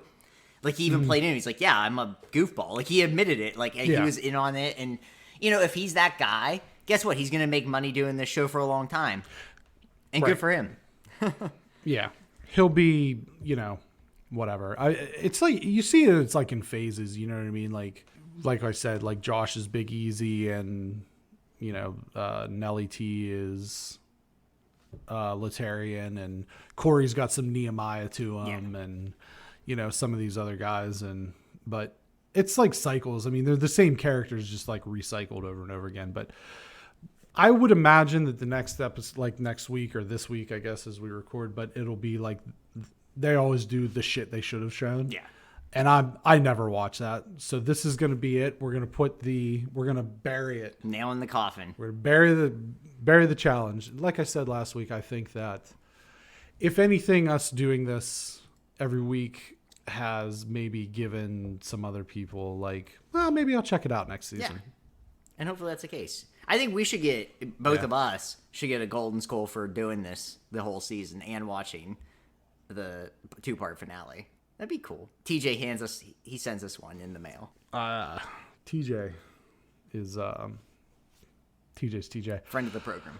Like he even played in. He's like, yeah, I'm a goofball. Like he admitted it. Like he was in on it. And you know, if he's that guy, guess what? He's gonna make money doing this show for a long time. And good for him. Yeah, he'll be, you know, whatever. It's like you see it. It's like in phases. You know what I mean? Like I said, like Josh is Big Easy, and you know, Nelly T is Letarian, and Corey's got some Nehemiah to him, and you know, some of these other guys, but it's like cycles. I mean, they're the same characters, just like recycled over and over again. But I would imagine that the next episode, like next week or this week, I guess, as we record, but it'll be like they always do the shit they should have shown. Yeah. And I never watch that. So this is going to be it. We're going to bury it. Nail in the coffin. We're going to bury the challenge. Like I said last week, I think that if anything, us doing this every week has maybe given some other people like, well, maybe I'll check it out next season. Yeah. And hopefully that's the case. I think we should get, both of us should get a golden skull for doing this the whole season and watching the 2-part finale. That'd be cool. TJ he sends us one in the mail. TJ is, TJ's TJ. Friend of the program.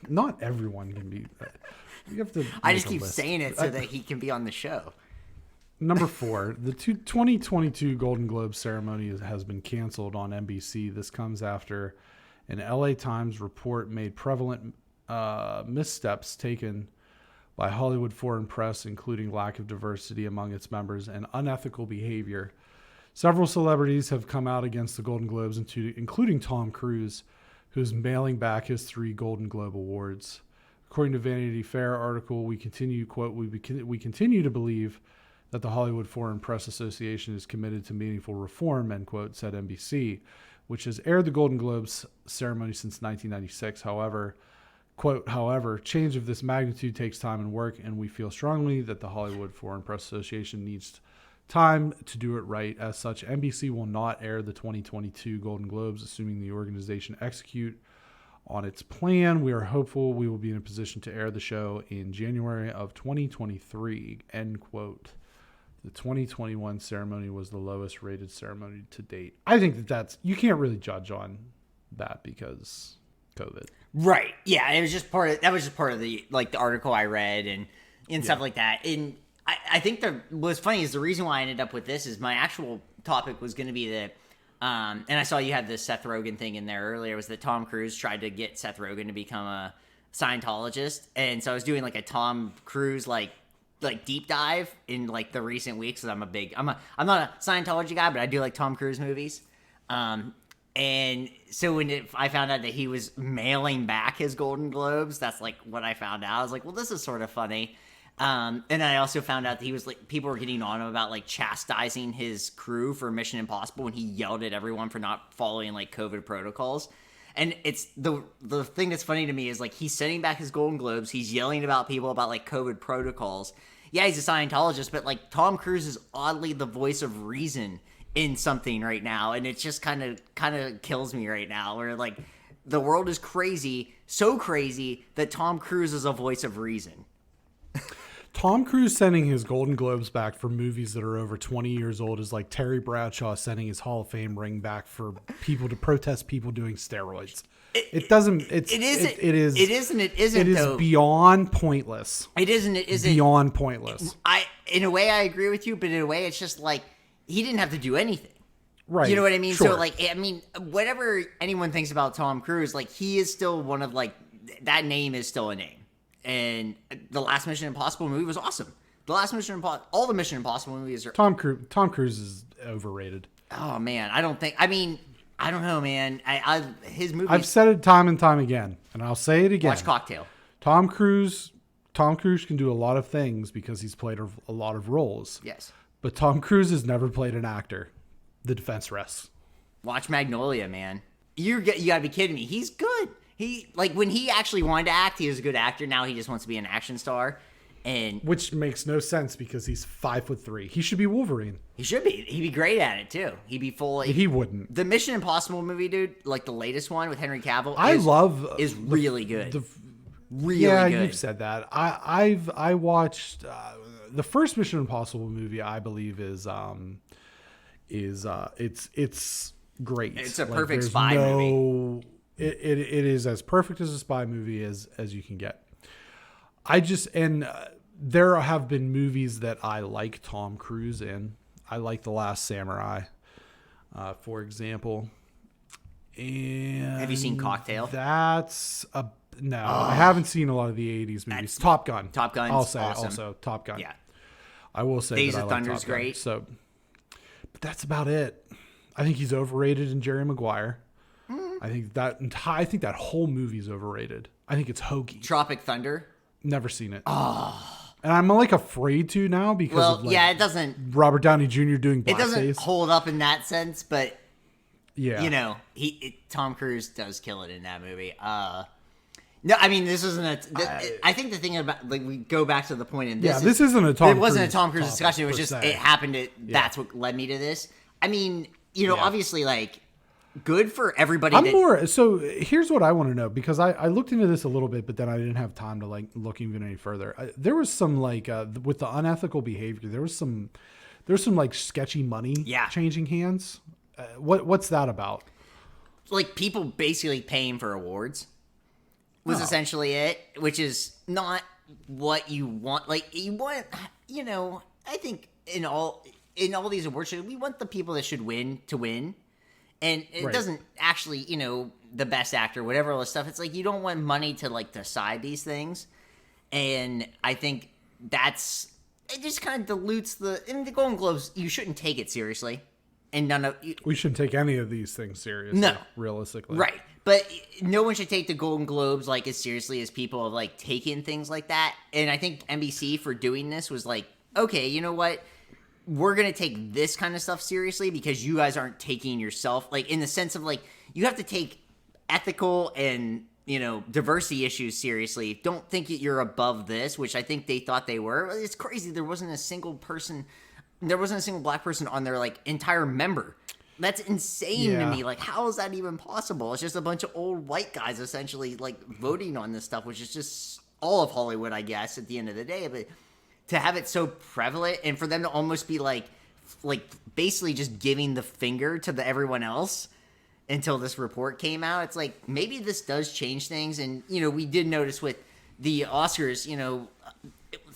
Not everyone can be. You have to. I just keep saying it so that he can be on the show. Number 4, the 2022 Golden Globe ceremony has been canceled on NBC. This comes after an LA Times report made prevalent missteps taken by Hollywood foreign press, including lack of diversity among its members and unethical behavior. Several celebrities have come out against the Golden Globes, including Tom Cruise, who's mailing back his 3 Golden Globe awards. According to Vanity Fair article, we continue, quote, we continue to believe that the Hollywood Foreign Press Association is committed to meaningful reform, end quote, said NBC, which has aired the Golden Globes ceremony since 1996. However, quote, however, change of this magnitude takes time and work, and we feel strongly that the Hollywood Foreign Press Association needs time to do it right. As such, NBC will not air the 2022 Golden Globes, assuming the organization execute on its plan. We are hopeful we will be in a position to air the show in January of 2023, end quote. The 2021 ceremony was the lowest rated ceremony to date. I think that's, you can't really judge on that because COVID. Right. Yeah. It was just part of, that was just part of the, like, the article I read and stuff like that. And I think what's funny is the reason why I ended up with this is my actual topic was going to be that, and I saw you had the Seth Rogen thing in there earlier, was that Tom Cruise tried to get Seth Rogen to become a Scientologist. And so I was doing like a Tom Cruise, like deep dive in like the recent weeks. Cause I'm not a Scientology guy, but I do like Tom Cruise movies. And so when I found out that he was mailing back his Golden Globes, that's like what I found out. I was like, well, this is sort of funny. And I also found out that he was like, people were getting on him about like chastising his crew for Mission Impossible when he yelled at everyone for not following like COVID protocols. And it's the thing that's funny to me is like he's sending back his Golden Globes. He's yelling about people about like COVID protocols. Yeah, he's a Scientologist, but like Tom Cruise is oddly the voice of reason in something right now, and it just kind of kills me right now. Where like the world is crazy, so crazy that Tom Cruise is a voice of reason. Tom Cruise sending his Golden Globes back for movies that are over 20 years old is like Terry Bradshaw sending his Hall of Fame ring back for people to protest people doing steroids. It is beyond pointless. It isn't beyond pointless. In a way I agree with you, but in a way it's just like he didn't have to do anything. Right. You know what I mean? Sure. So like, I mean, whatever anyone thinks about Tom Cruise, like he is still one of like, that name is still a name. And the last Mission Impossible movie was awesome. The last Mission Impossible, all the Mission Impossible movies are... Tom Cruise is overrated. Oh man, I don't know, man. His movies... I've said it time and time again, and I'll say it again. Watch Cocktail. Tom Cruise can do a lot of things because he's played a lot of roles. Yes. But Tom Cruise has never played an actor. The defense rests. Watch Magnolia, man. You gotta be kidding me. He's good. He, like, when he actually wanted to act, he was a good actor. Now he just wants to be an action star. And which makes no sense because he's 5'3". He should be Wolverine. He should be. He'd be great at it too. He'd be full. He wouldn't. The Mission Impossible movie, dude, like the latest one with Henry Cavill, is really good. Really good. You've said that. I watched the first Mission Impossible movie. I believe is it's great. It's a perfect spy movie. It is as perfect as a spy movie as you can get. There have been movies that I like Tom Cruise in. I like The Last Samurai, for example. And have you seen Cocktail? No. I haven't seen a lot of the 80s movies. Top Gun. Top Gun's I'll say awesome. Also Top Gun. Yeah. I will say Days that of I like Thunder's Top Gun. great. So, but that's about it. I think he's overrated in Jerry Maguire. I think that whole movie is overrated. I think it's hokey. Tropic Thunder. Never seen it. And I'm like afraid to now because of, like, it doesn't. Robert Downey Jr. doing blackface. It doesn't hold up in that sense, but yeah, you know, Tom Cruise does kill it in that movie. No, I mean this isn't I think the thing about, like, we go back to the point in this. Yeah, this isn't a Tom. It wasn't a Tom Cruise discussion. It was just it happened. That's what led me to this. I mean, you know, obviously, like, good for everybody. So here's what I want to know, because I looked into this a little bit, but then I didn't have time to like look even any further. There was some like with the unethical behavior, there's some like sketchy money changing hands. What's that about? Like people basically paying for awards was essentially it, which is not what you want. Like you want, you know, I think in all these award shows, we want the people that should win to win. And it doesn't actually, you know, the best actor, whatever all this stuff. It's like you don't want money to like decide these things. And I think it just kind of dilutes in the Golden Globes, you shouldn't take it seriously. and none of we shouldn't take any of these things seriously. No. Realistically, right. But no one should take the Golden Globes like as seriously as people have like taken things like that. And I think NBC for doing this was like, okay, you know what? We're gonna take this kind of stuff seriously because you guys aren't taking yourself like in the sense of like you have to take ethical and diversity issues seriously. Don't think that you're above this, which I think they thought they were. It's crazy. There wasn't a single black person on their like entire member. That's insane to me. Like, how is that even possible? It's just a bunch of old white guys essentially like voting on this stuff, which is just all of Hollywood, I guess, at the end of the day. But to have it so prevalent and for them to almost be like basically just giving the finger to everyone else until this report came out, it's like maybe this does change things. And we did notice with the Oscars,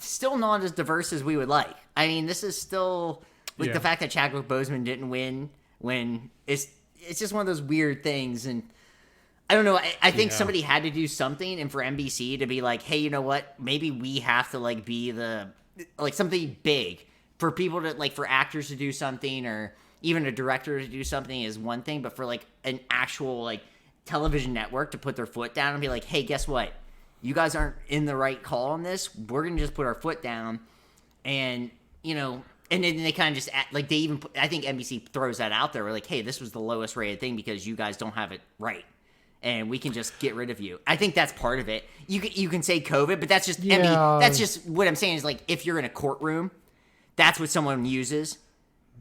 still not as diverse as we would like. I mean, this is still like the fact that Chadwick Boseman didn't win when it's just one of those weird things. And I don't know. I think somebody had to do something, and for NBC to be like, hey, you know what? Maybe we have to like be something big for people to like for actors to do something or even a director to do something is one thing, but for like an actual like television network to put their foot down and be like, hey, guess what? You guys aren't in the right call on this. We're going to just put our foot down. And, and then they kind of just act, like they even, I think NBC throws that out there. We're like, hey, this was the lowest rated thing because you guys don't have it right. And we can just get rid of you. I think that's part of it. You can say COVID, but that's just, that's just what I'm saying is like, if you're in a courtroom, that's what someone uses.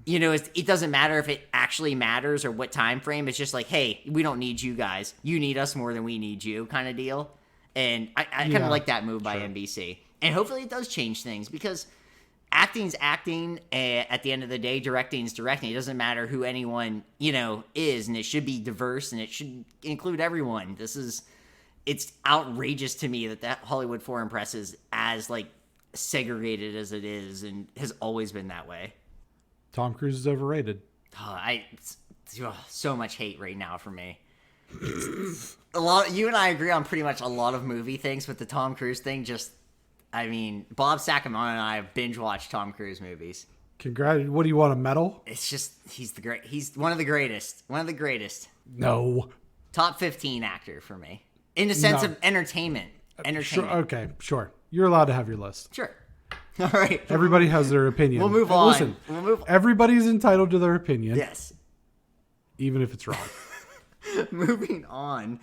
It doesn't matter if it actually matters or what time frame. It's just like, hey, we don't need you guys. You need us more than we need you kind of deal. And I kind of like that move by NBC. And hopefully it does change things because acting's acting. At the end of the day, directing's directing. It doesn't matter who anyone, is. And it should be diverse and it should include everyone. It's outrageous to me that Hollywood Foreign Press is as like segregated as it is and has always been that way. Tom Cruise is overrated. So much hate right now for me. You and I agree on pretty much a lot of movie things, but the Tom Cruise thing Bob Sacamone and I have binge watched Tom Cruise movies. What do you want, a medal? It's just he's one of the greatest. One of the greatest. No. Top 15 actor for me. In the sense of entertainment. Sure, okay, sure. You're allowed to have your list. Sure. All right. Everybody has their opinion. We'll move on. Listen, everybody's entitled to their opinion. Yes. Even if it's wrong. Moving on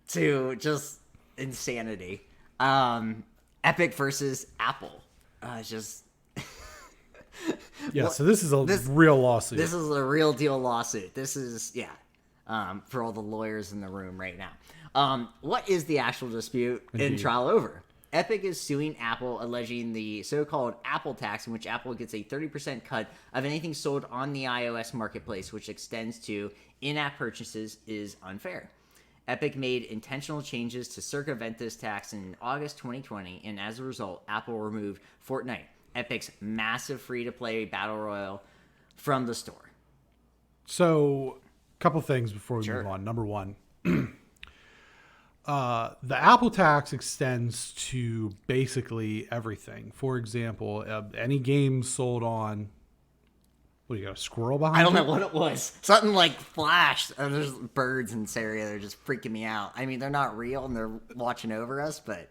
to just insanity. Epic versus Apple. So this is a real lawsuit. This is a real deal lawsuit. This is, for all the lawyers in the room right now. What is the actual dispute and trial over? Epic is suing Apple, alleging the so-called Apple tax, in which Apple gets a 30% cut of anything sold on the iOS marketplace, which extends to in-app purchases, is unfair. Epic made intentional changes to circumvent this tax in August 2020, and as a result, Apple removed Fortnite, Epic's massive free-to-play battle royale, from the store. So, a couple things before we move on. Number one. The Apple tax extends to basically everything. For example, any game sold on... What, you got a squirrel behind you? I don't know what it was. Something like flashed. There's birds in this area. They're just freaking me out. I mean, they're not real and they're watching over us, but...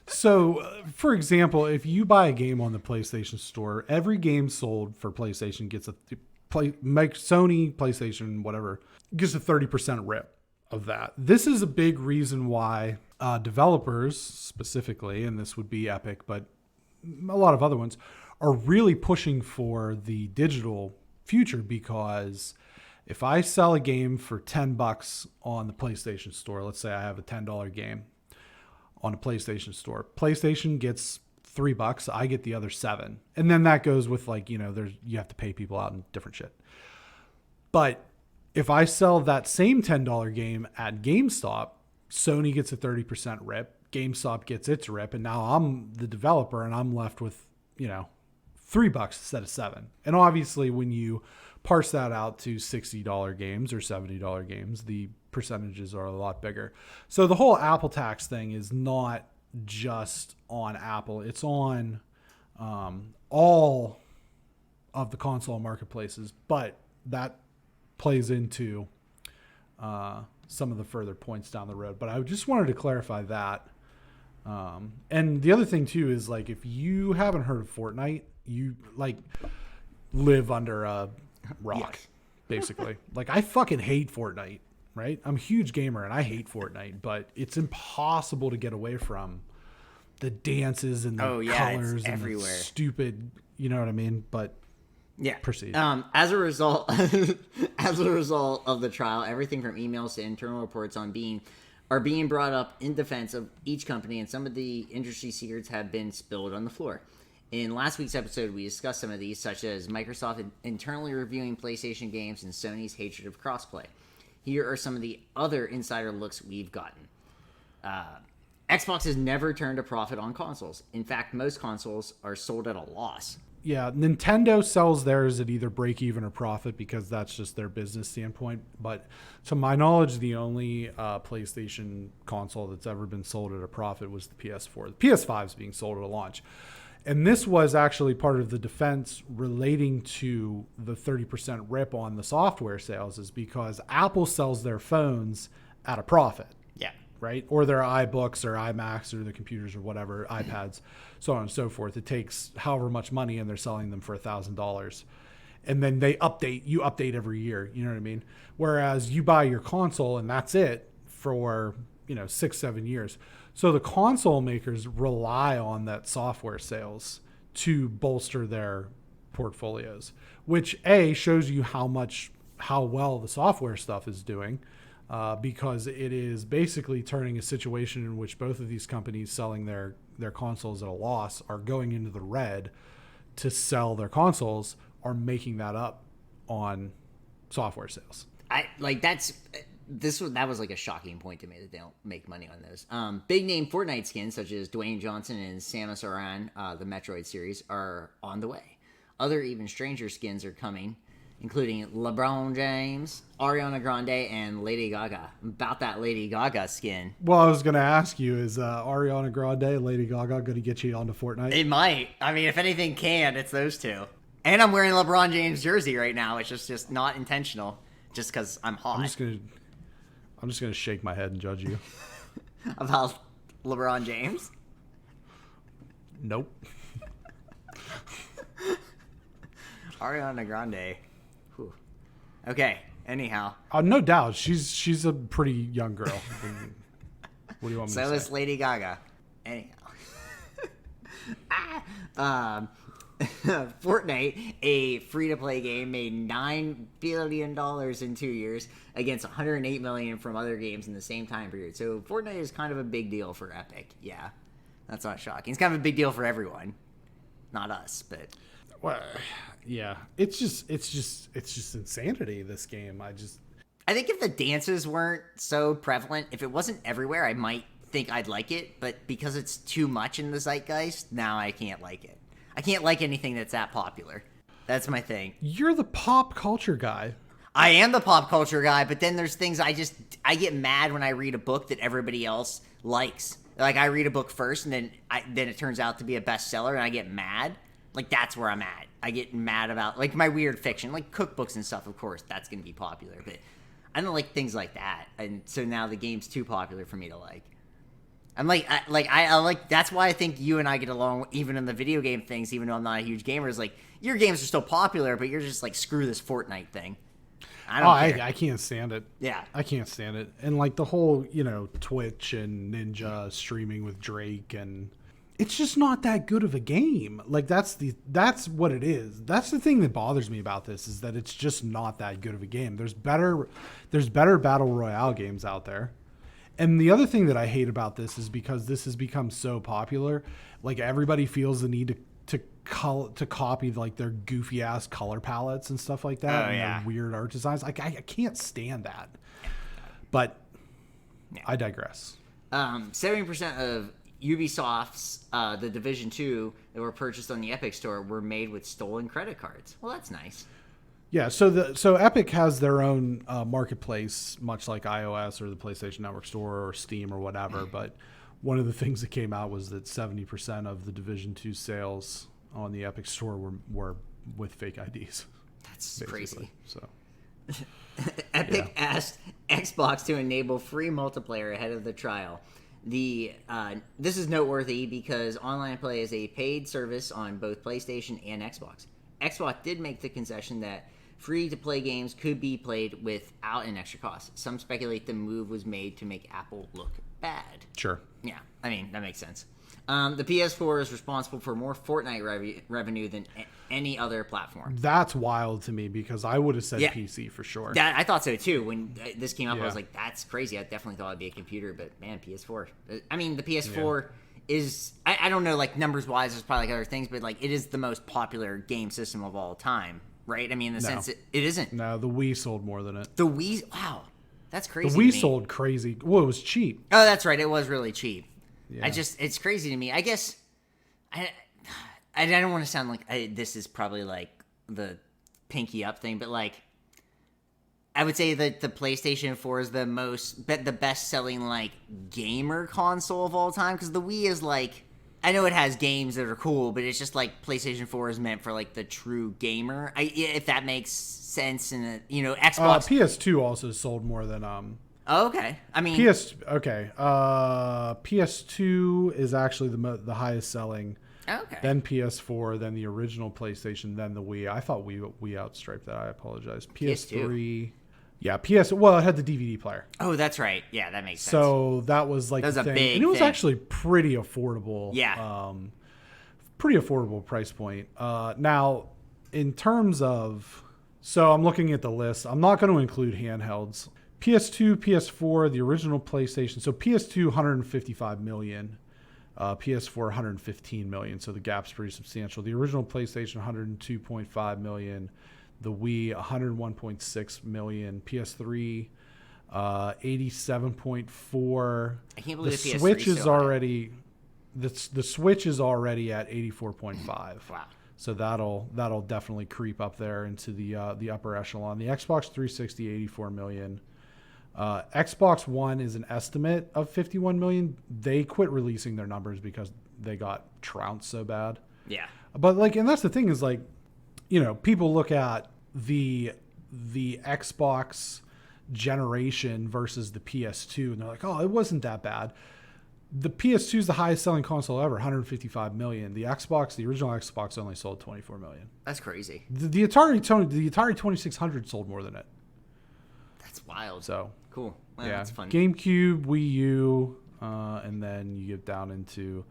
So, for example, if you buy a game on the PlayStation Store, every game sold for PlayStation gets Sony, PlayStation, whatever, gets a 30% rip of that. This is a big reason why developers specifically, and this would be Epic, but a lot of other ones, are really pushing for the digital future, because if I sell a game for $10 on the PlayStation Store, let's say I have a $10 game on a PlayStation Store, PlayStation gets $3, I get the other $7. And then that goes with you have to pay people out and different shit. But if I sell that same $10 game at GameStop, Sony gets a 30% rip, GameStop gets its rip, and now I'm the developer and I'm left with, $3 instead of $7. And obviously when you parse that out to $60 games or $70 games, the percentages are a lot bigger. So the whole Apple tax thing is not just on Apple. It's on all of the console marketplaces, but that plays into some of the further points down the road. But I just wanted to clarify that. And the other thing too is like, if you haven't heard of Fortnite, you like live under a rock, basically. Like, I fucking hate Fortnite, right? I'm a huge gamer and I hate Fortnite, but it's impossible to get away from the dances and the colors and everywhere. The stupid, you know what I mean? But yeah, proceed. As a result of the trial, everything from emails to internal reports are being brought up in defense of each company, and some of the industry secrets have been spilled on the floor. In last week's episode, we discussed some of these, such as Microsoft internally reviewing PlayStation games and Sony's hatred of crossplay. Here are some of the other insider looks we've gotten. Xbox has never turned a profit on consoles. In fact, most consoles are sold at a loss. Yeah, Nintendo sells theirs at either break even or profit because that's just their business standpoint. But to my knowledge, the only PlayStation console that's ever been sold at a profit was the PS4. The PS5 is being sold at a launch. And this was actually part of the defense relating to the 30% rip on the software sales, is because Apple sells their phones at a profit. Yeah. Right? Or their iBooks or iMacs or the computers or whatever, iPads, so on and so forth. It takes however much money and they're selling them for $1,000. And then you update every year. You know what I mean? Whereas you buy your console and that's it for, 6-7 years. So the console makers rely on that software sales to bolster their portfolios, which shows you how well the software stuff is doing, because it is basically turning a situation in which both of these companies selling their consoles at a loss are going into the red to sell their consoles, are making that up on software sales. That was like a shocking point to me that they don't make money on those. Big name Fortnite skins such as Dwayne Johnson and Samus Aran, the Metroid series, are on the way. Other even stranger skins are coming, including LeBron James, Ariana Grande, and Lady Gaga. About that Lady Gaga skin. Well, I was going to ask you, is Ariana Grande and Lady Gaga going to get you onto Fortnite? It might. I mean, if anything can, it's those two. And I'm wearing a LeBron James jersey right now, which is just not intentional, just because I'm hot. I'm just gonna shake my head and judge you. About LeBron James? Nope. Ariana Grande. Whew. Okay. Anyhow. No doubt, she's a pretty young girl. What do you want me to say? So is Lady Gaga. Anyhow. Fortnite, a free-to-play game, made $9 billion in 2 years against $108 million from other games in the same time period. So Fortnite is kind of a big deal for Epic. Yeah, that's not shocking. It's kind of a big deal for everyone, not us, but. Well, yeah, it's just insanity. This game, I think if the dances weren't so prevalent, if it wasn't everywhere, I might think I'd like it. But because it's too much in the zeitgeist, now I can't like it. I can't like anything that's that popular. That's my thing. You're the pop culture guy. I am the pop culture guy, but then there's things I get mad when I read a book that everybody else likes. Like, I read a book first, and then it turns out to be a bestseller, and I get mad. Like, that's where I'm at. I get mad about, like, my weird fiction. Like, cookbooks and stuff, of course, that's going to be popular. But I don't like things like that. And so now the game's too popular for me to like. I'm I like, that's why I think you and I get along even in the video game things, even though I'm not a huge gamer. Is like, your games are still popular, but you're just like, screw this Fortnite thing. I don't care. I can't stand it. Yeah. I can't stand it. And like the whole, Twitch and Ninja streaming with Drake, and it's just not that good of a game. Like, that's what it is. That's the thing that bothers me about this, is that it's just not that good of a game. There's better battle royale games out there. And the other thing that I hate about this is because this has become so popular, like, everybody feels the need to copy like their goofy ass color palettes and stuff like that, and their weird art designs. I can't stand that. But I digress. 70% of Ubisoft's The Division 2 that were purchased on the Epic Store were made with stolen credit cards. Well, that's nice. Yeah, so Epic has their own marketplace, much like iOS or the PlayStation Network Store or Steam or whatever. But one of the things that came out was that 70% of the Division 2 sales on the Epic Store were with fake IDs. That's basically. crazy. So Epic asked Xbox to enable free multiplayer ahead of the trial. This is noteworthy because online play is a paid service on both PlayStation and Xbox. Xbox did make the concession that free-to-play games could be played without an extra cost. Some speculate the move was made to make Apple look bad. Sure. Yeah, I mean, that makes sense. The PS4 is responsible for more Fortnite revenue than any other platform. That's wild to me because I would have said PC for sure. I thought so too. When this came up, I Yeah. was like, that's crazy. I definitely thought it'd be a computer, but man, PS4. I mean, the PS4 is, I don't know, like numbers wise, there's probably like other things, but like it is the most popular game system of all time, right? I mean, in the sense it isn't. No, the Wii sold more than it. The Wii, wow, that's crazy. The Wii sold crazy. Well, it was cheap. Oh, that's right. It was really cheap. Yeah. It's crazy to me. I guess, I don't want to sound like this is probably like the pinky up thing, but like, I would say that the PlayStation 4 is the best selling like gamer console of all time, because the Wii is like, I know it has games that are cool, but it's just like PlayStation 4 is meant for like the true gamer. If that makes sense, and Xbox. PS2 also sold more than Oh, okay. I mean, PS2 is actually the highest selling. Okay. Then PS4, then the original PlayStation, then the Wii. I thought we outstriped that. I apologize. PS3. Yeah, well, it had the DVD player. Oh, that's right. Yeah, that makes sense. So that was like that was the a thing. big And it was thing. actually pretty affordable. Yeah. Pretty affordable price point. Now, in terms of, so I'm looking at the list. I'm not going to include handhelds. PS2, PS4, the original PlayStation. So PS2, 155 million. PS4, 115 million. So the gap's pretty substantial. The original PlayStation, 102.5 million. The Wii, 101.6 million. PS3, 87.4. I can't believe the the PS3 Switch is still already the Switch is already at 84.5. Wow. So that'll definitely creep up there into the upper echelon. The Xbox 360, 84 million. Xbox One is an estimate of 51 million. They quit releasing their numbers because they got trounced so bad. Yeah. But like, and that's the thing is like, people look at the Xbox generation versus the PS2 and they're like, oh, it wasn't that bad. The PS2 is the highest selling console ever, 155 million. The original Xbox only sold 24 million. That's crazy. The Atari 2600 sold more than it. That's wild. So cool. Wow, yeah, that's fun. GameCube, Wii U, and then you get down into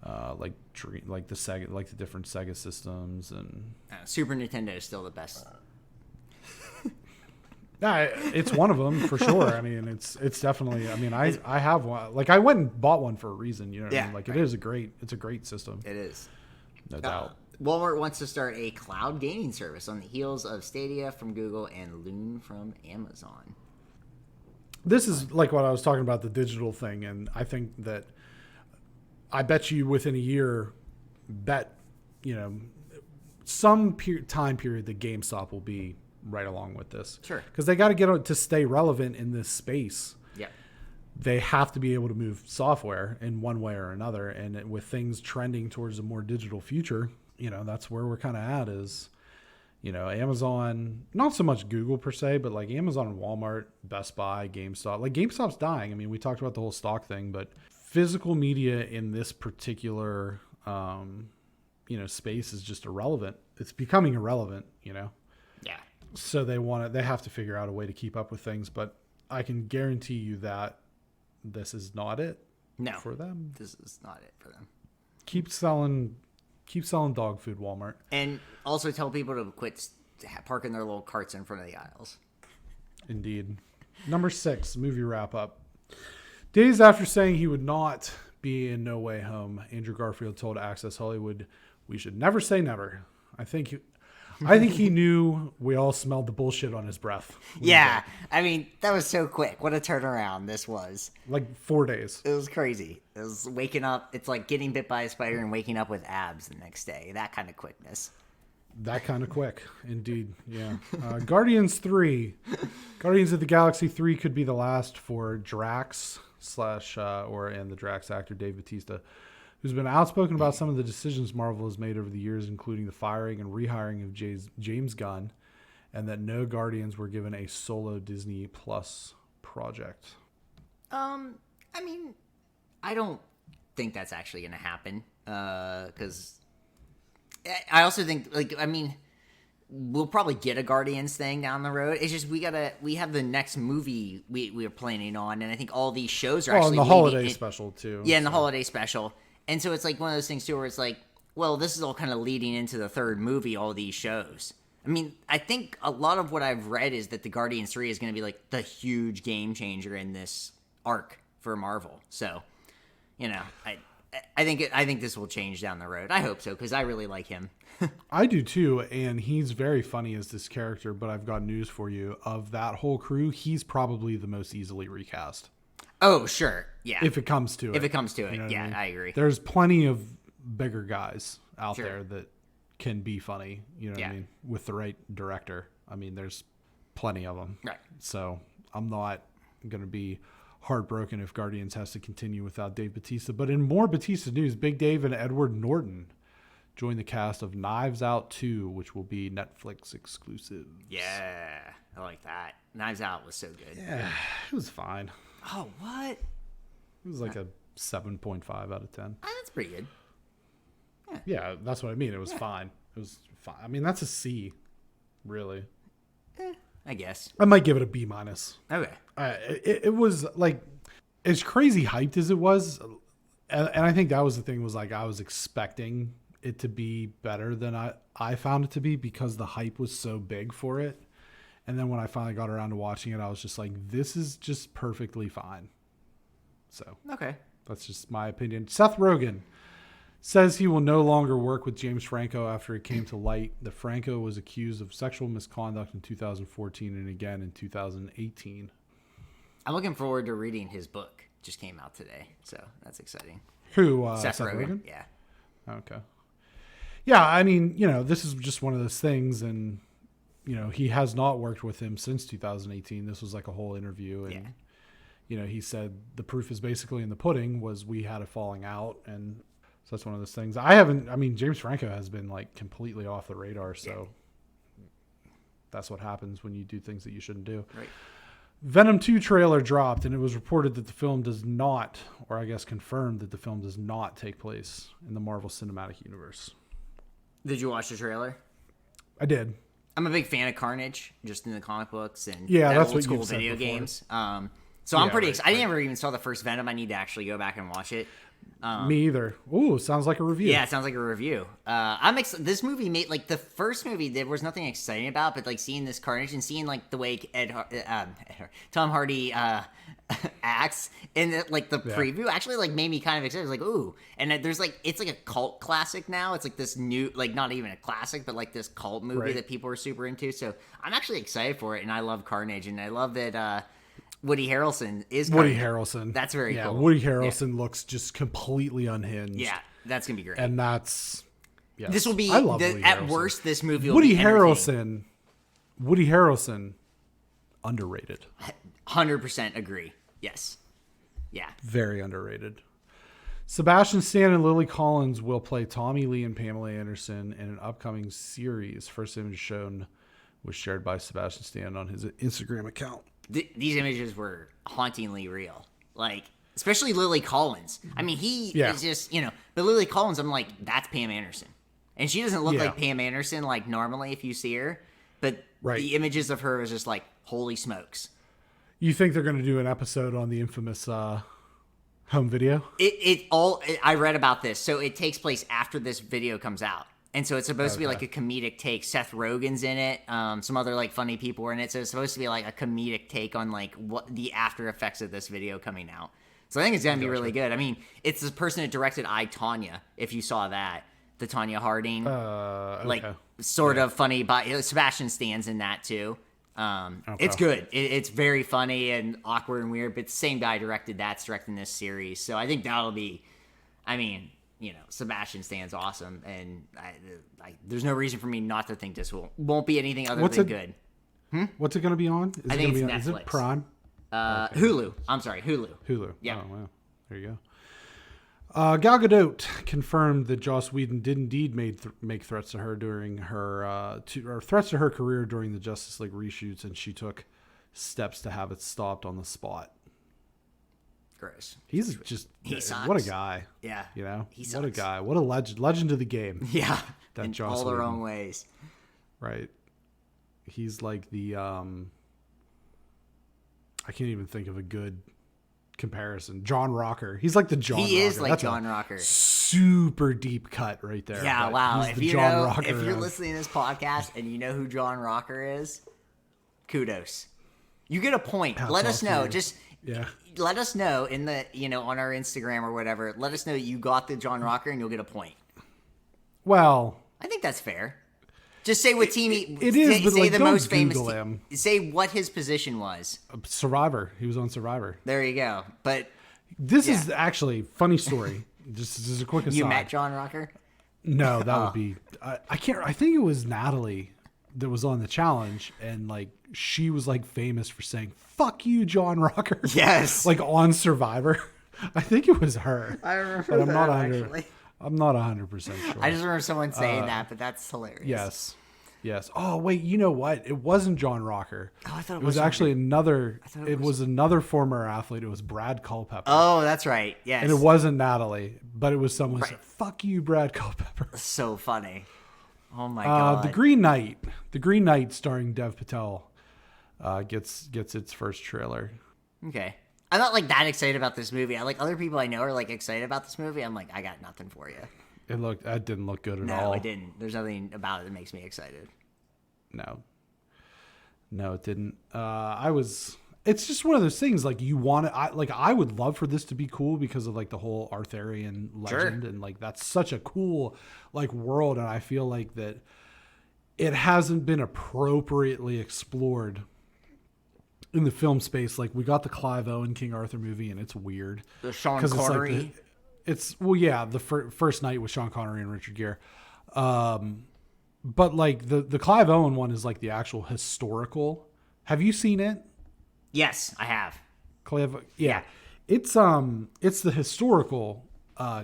like the Sega, like the different Sega systems, and Super Nintendo is still the best. it's one of them for sure. I mean, it's definitely. I mean, I have one. Like I went and bought one for a reason. You know what I mean? Like right. It's a great system. It is. No doubt. Walmart wants to start a cloud gaming service on the heels of Stadia from Google and Loon from Amazon. This is like what I was talking about, the digital thing, and I think that I bet you within a year, some time period that GameStop will be right along with this. Sure. Because they got to get to stay relevant in this space. Yeah. They have to be able to move software in one way or another, and with things trending towards a more digital future, that's where we're kind of at is, Amazon, not so much Google per se, but like Amazon and Walmart, Best Buy, GameStop. Like GameStop's dying. I mean, we talked about the whole stock thing, but physical media in this particular, space is just irrelevant. It's becoming irrelevant, Yeah. So they have to figure out a way to keep up with things, but I can guarantee you that this is not it. No. For them. This is not it for them. Keep selling dog food, Walmart. And also tell people to quit parking their little carts in front of the aisles. Indeed. Number 6, movie wrap up. Days after saying he would not be in No Way Home, Andrew Garfield told Access Hollywood, "We should never say never." I think he knew we all smelled the bullshit on his breath. Yeah. I mean, that was so quick. What a turnaround this was. Like 4 days. It was crazy. It was waking up. It's like getting bit by a spider and waking up with abs the next day. That kind of quickness. That kind of quick. Indeed. Yeah. Guardians 3. Guardians of the Galaxy 3 could be the last for Drax and the Drax actor Dave Bautista who's been outspoken about some of the decisions Marvel has made over the years, including the firing and rehiring of James Gunn, and that no Guardians were given a solo Disney Plus project. I mean, I don't think that's actually going to happen, because I also think, like, I mean, we'll probably get a Guardians thing down the road. It's just we have the next movie we are planning on, and I think all these shows are actually and the holiday special too. Yeah, and the holiday special, and so it's like one of those things too, where it's like, well, this is all kind of leading into the third movie. All these shows. I mean, I think a lot of what I've read is that the Guardians 3 is going to be like the huge game changer in this arc for Marvel. So, I think this will change down the road. I hope so, because I really like him. I do too, and he's very funny as this character, but I've got news for you. Of that whole crew, he's probably the most easily recast. Oh, sure. Yeah. If it comes to it. If it comes to it. You know what I mean? I agree. There's plenty of bigger guys out Sure. there that can be funny, you know what I mean? With the right director. I mean, there's plenty of them. Right. So I'm not going to be heartbroken if Guardians has to continue without Dave Bautista. But in more Bautista news, Big Dave and Edward Norton join the cast of Knives Out 2, which will be Netflix exclusive. Yeah, I like that. Knives Out was so good. Yeah, it was fine. Oh, what? It was like a 7.5 out of 10. Oh, that's pretty good. Yeah, that's what I mean. It was fine. It was fine. I mean, that's a C, really. I guess. I might give it a B minus. Okay. It was like as crazy hyped as it was, and I think that was the thing, was like I was expecting it to be better than I found it to be, because the hype was so big for it. And then when I finally got around to watching it, I was just like, this is just perfectly fine. So Okay. that's just my opinion. Seth Rogen says he will no longer work with James Franco after it came to light that Franco was accused of sexual misconduct in 2014 and again in 2018. I'm looking forward to reading his book. Just came out today, so that's exciting. Who? Seth Rogen? Yeah. Okay. Yeah, I mean, this is just one of those things, and, he has not worked with him since 2018. This was like a whole interview, and, he said the proof is basically in the pudding, was we had a falling out, and so that's one of those things. James Franco has been like completely off the radar, so that's what happens when you do things that you shouldn't do. Right. Venom 2 trailer dropped, and it was reported that the film does not, or I guess confirmed that the film does not take place in the Marvel Cinematic Universe. Did you watch the trailer? I did. I'm a big fan of Carnage, just in the comic books and that's old what school you've said video before. games. So I'm pretty excited. I never even saw the first Venom. I need to actually go back and watch it. Me either. Ooh, sounds like a review. Yeah, it sounds like a review. I'm excited. This movie made, like, the first movie there was nothing exciting about, but like seeing this Carnage and seeing like the way Tom Hardy acts in the preview actually like made me kind of excited. I was like, ooh, and there's like, it's like a cult classic now. It's like this new, like, not even a classic, but like this cult movie that people are super into. So I'm actually excited for it, and I love Carnage, and I love that Woody Harrelson is Carnage. Woody Harrelson. That's very cool. Woody Harrelson looks just completely unhinged. Yeah, that's gonna be great. And that's this will be I love Woody at Harrelson. worst. This movie will Woody be Harrelson. Woody Harrelson, underrated. 100% agree. Yes. Yeah. Very underrated. Sebastian Stan and Lily Collins will play Tommy Lee and Pamela Anderson in an upcoming series. First image shown was shared by Sebastian Stan on his Instagram account. These images were hauntingly real. Like, especially Lily Collins. I mean, he is just, but Lily Collins, I'm like, that's Pam Anderson. And she doesn't look like Pam Anderson, like, normally if you see her. But the images of her is just like, holy smokes. You think they're going to do an episode on the infamous home video? I read about this. So it takes place after this video comes out. And so it's supposed to be like a comedic take. Seth Rogen's in it. Some other like funny people are in it. So it's supposed to be like a comedic take on like what the after effects of this video coming out. So I think it's going to be really good. I mean, it's the person that directed I, Tonya, if you saw that. The Tonya Harding. Like sort of funny. Sebastian Stan's in that too. It's good. It's very funny and awkward and weird. But the same guy directed that's directing this series. So I think that'll be, I mean, Sebastian Stan's awesome, and there's no reason for me not to think this won't be anything other than good. What's it going to be on? I think it's Netflix. Is it Prime? Hulu. I'm sorry, Hulu. Hulu. Yeah. Oh, wow. There you Gal Gadot confirmed that Joss Whedon did indeed make threats to her during her or threats to her career during the Justice League reshoots, and she took steps to have it stopped on the spot. Gross. He sucks. What a guy. Yeah. You know, he sucks. What a guy. What a legend of the game. Yeah. That in Joss all the Whedon. wrong ways. Right. He's like the I can't even think of a good comparison. John Rocker. He's like the John Rocker. He is like That's John Rocker. Super deep cut right there. Yeah, wow. If you're listening to this podcast and you know who John Rocker is, kudos. You get a point. Let us know. Just let us know in the on our Instagram or whatever. Let us know that you got the John Rocker and you'll get a point. Well, I think that's fair. Just say what team it is, but say like, the don't most famous Google him. Say what his position was. Survivor. He was on Survivor. There you go. But this is actually funny story. Just a quick aside. You met John Rocker? No, that would be. I can't. I think it was Natalie that was on the challenge, and like she was like famous for saying "fuck you, John Rocker." Yes, like on Survivor. I think it was her. I remember but actually. I'm not 100% sure. I just remember someone saying that, but that's hilarious. Yes. Oh wait, you know what? It wasn't John Rocker. Oh, I thought it was actually another. It was another former athlete. It was Brad Culpepper. Oh, that's right. Yes. And it wasn't Natalie, but it was someone who said, "Fuck you, Brad Culpepper." So funny. Oh my god. The Green Knight, starring Dev Patel, gets its first trailer. Okay. I'm not like that excited about this movie. I like other people I know are like excited about this movie. I'm like, I got nothing for you. That didn't look good at all. No, it didn't. There's nothing about it that makes me excited. No, it didn't. It's just one of those things. Like I would love for this to be cool because of like the whole Arthurian legend, and like that's such a cool like world, and I feel like that it hasn't been appropriately explored in the film space. Like we got the Clive Owen King Arthur movie, and it's weird. The Sean Connery. The first night with Sean Connery and Richard Gere. But like the Clive Owen one is like the actual historical. Have you seen it? Yes, I have. Clive, yeah. It's the historical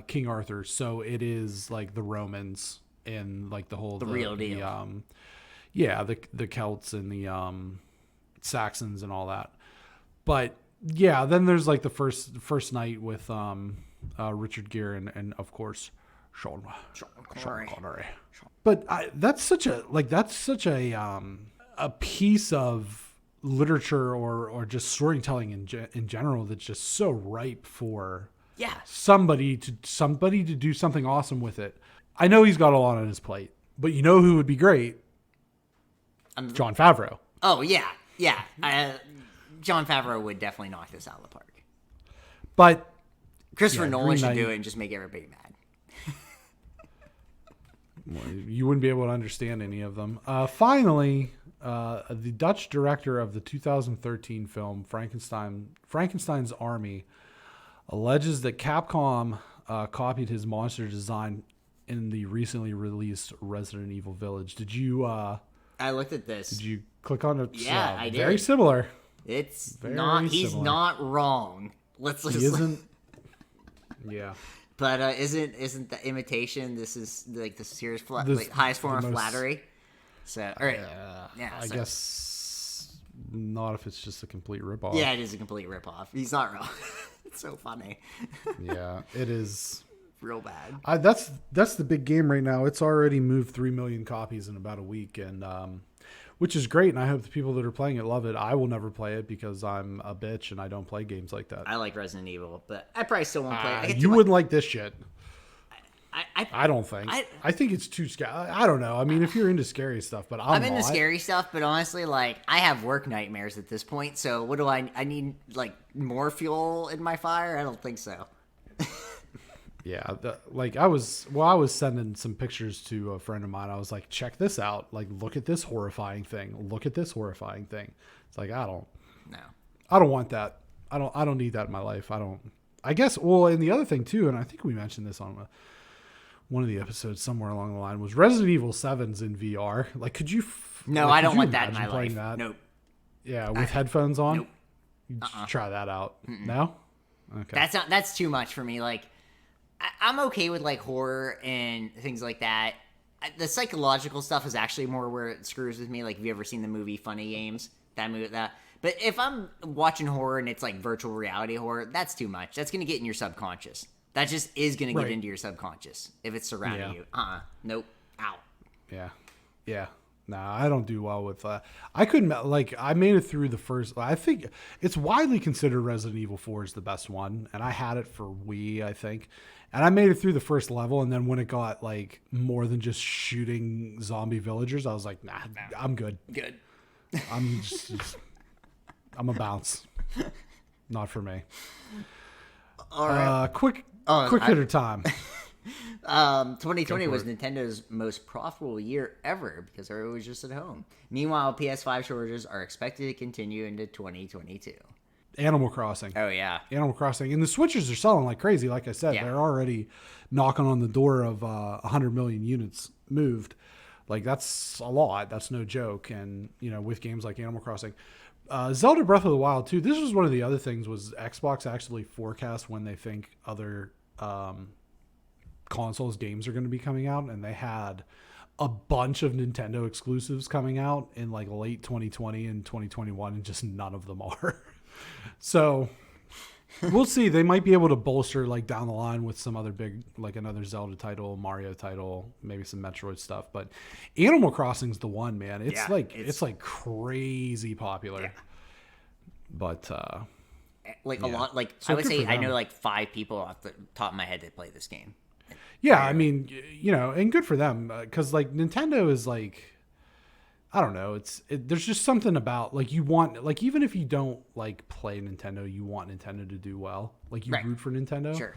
King Arthur, so it is like the Romans and like the real deal. The Celts and the Saxons and all that. But yeah, then there's like the first night with Richard Gere and of course Sean Connery. But that's such a piece of literature or just storytelling in general that's just so ripe for somebody to do something awesome with it. I know he's got a lot on his plate, but you know who would be great? Jon Favreau. Oh yeah. Jon Favreau would definitely knock this out of the park. But Christopher Nolan should do it and just make everybody mad. You wouldn't be able to understand any of them. Finally, the Dutch director of the 2013 film Frankenstein's Army alleges that Capcom copied his monster design in the recently released Resident Evil Village. Did you? I looked at this. Did you click on it? Yeah, I did. Very similar. It's not. He's not wrong. Let's he isn't. Yeah. But isn't the imitation? This is like the serious highest form of flattery. So, I guess not if it's just a complete ripoff. Yeah, it is a complete ripoff. He's not wrong. It's so funny. Yeah, it is. Real bad. That's the big game right now. It's already moved 3 million copies in about a week, and which is great. And I hope the people that are playing it love it. I will never play it because I'm a bitch and I don't play games like that. I like Resident Evil, but I probably still won't play it. You wouldn't like this shit. I don't think. I think it's too scary. I don't know. I mean, if you're into scary stuff, but I'm into scary stuff, but honestly, like I have work nightmares at this point. So what do I need? Like more fuel in my fire? I don't think so. Yeah, I was sending some pictures to a friend of mine. I was like, check this out. Like, look at this horrifying thing. Look at this horrifying thing. It's like, I don't want that. I don't need that in my life. I guess, well, and the other thing too, and I think we mentioned this on one of the episodes somewhere along the line, was Resident Evil 7's in VR. Like, could you? No, I don't want that in my life. That? Nope. Yeah, with headphones on? Nope. Try that out. No? Okay. That's too much for me. Like, I'm okay with like horror and things like that. The psychological stuff is actually more where it screws with me. Like, have you ever seen the movie Funny Games? But if I'm watching horror and it's like virtual reality horror, that's too much. That's gonna get in your subconscious. That just is gonna get into your subconscious if it's surrounding you. Nope. Ow. Yeah. Yeah. Nah, I don't do well with I couldn't, like, I made it through the first. I think it's widely considered Resident Evil 4 is the best one, and I had it for Wii, I think. And I made it through the first level, and then when it got like more than just shooting zombie villagers, I was like, nah, I'm good. Good. I'm just I'm a bounce. Not for me. All right. Quick hitter time. 2020 was Nintendo's most profitable year ever because everyone was just at home. Meanwhile, PS5 shortages are expected to continue into 2022. Animal Crossing. Oh, yeah. Animal Crossing. And the Switchers are selling like crazy. Like I said, they're already knocking on the door of 100 million units moved. Like, that's a lot. That's no joke. And, you know, with games like Animal Crossing. Zelda Breath of the Wild, too. This was one of the other things was Xbox actually forecast when they think other consoles games are going to be coming out. And they had a bunch of Nintendo exclusives coming out in like late 2020 and 2021. And just none of them are. So we'll see. They might be able to bolster like down the line with some other big, like another Zelda title, Mario title, maybe some Metroid stuff. But Animal Crossing's the one, man. It's it's like crazy popular. Yeah. But like a lot, like so I would say I know like 5 people off the top of my head that play this game. Yeah, I mean, you know, and good for them because like Nintendo is like, I don't know. There's just something about like you want, like, even if you don't like play Nintendo, you want Nintendo to do well. Like you root for Nintendo. Sure.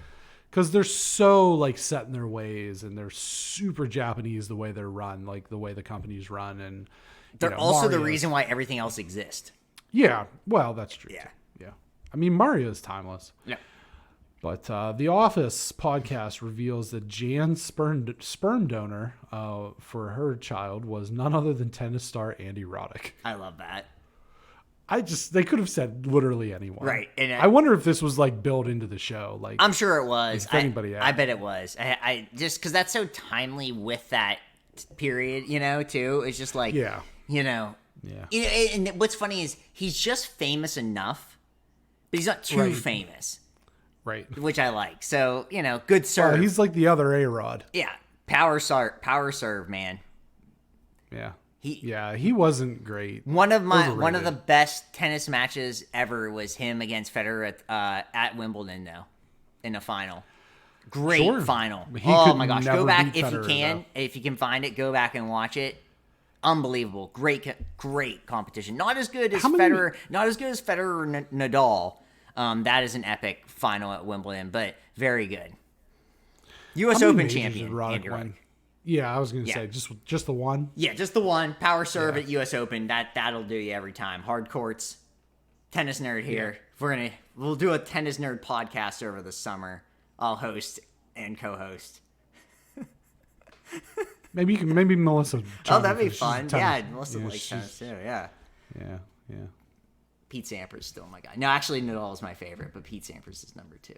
Because they're so like set in their ways and they're super Japanese the way they're run, like the way the companies run. And they're also the reason why everything else exists. Yeah. Well, that's true. Yeah. Too. Yeah. I mean, Mario is timeless. Yeah. But The Office podcast reveals that Jan's sperm donor for her child was none other than tennis star Andy Roddick. I love that. They could have said literally anyone. Right. And I wonder if this was like built into the show. Like, I'm sure it was. If anybody I bet it was. I just because that's so timely with that period, you know, too. It's just like, you know. Yeah. And what's funny is he's just famous enough, but he's not too famous. Right. Which I like. So, you know, good serve. He's like the other A-Rod. Yeah. Power serve, man. Yeah. He wasn't great. One of the best tennis matches ever was him against Federer at Wimbledon, though, in the final. Great final. Oh my gosh. Go back if you can. If you can find it, go back and watch it. Unbelievable. Great competition. Not as good as Federer or Nadal. That is an epic final at Wimbledon, but very good. U.S. Open champion, Andy Roddick. Yeah, I was going to say just the one. Yeah, just the one. Power serve at U.S. Open. That'll do you every time. Hard courts. Tennis nerd here. Yeah. We'll do a tennis nerd podcast over the summer. I'll host and co-host. Maybe Melissa. Oh, that'd be fun. Yeah, Melissa likes tennis too. Yeah. Yeah. Pete Sampras is still my guy. No, actually, Nadal is my favorite, but Pete Sampras is number 2.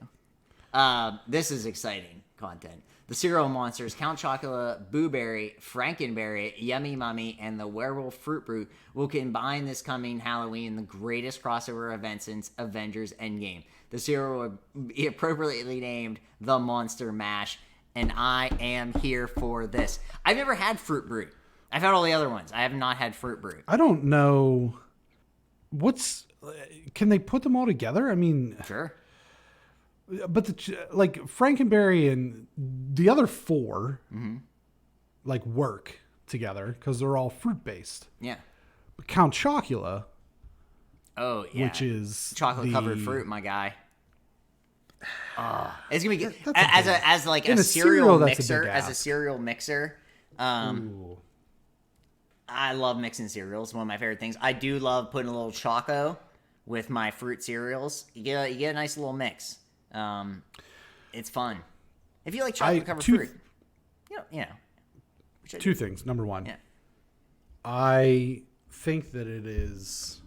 This is exciting content. The cereal monsters Count Chocula, Boo Berry, Frankenberry, Yummy Mummy, and the Werewolf Fruit Brute will combine this coming Halloween in the greatest crossover event since Avengers Endgame. The cereal will be appropriately named The Monster Mash, and I am here for this. I've never had Fruit Brute. I've had all the other ones. I have not had Fruit Brute. I don't know. Can they put them all together? I mean, sure. But like Frankenberry and the other 4 like work together because they're all fruit based. Yeah. But Count Chocula. Oh yeah. Which is chocolate covered fruit, my guy. It's gonna be good. As like a cereal mixer. As a cereal mixer. I love mixing cereals. It's one of my favorite things. I do love putting a little choco with my fruit cereals. You get a nice little mix. It's fun. If you like chocolate covered fruit, you know. 2 things. Number 1, I think that it is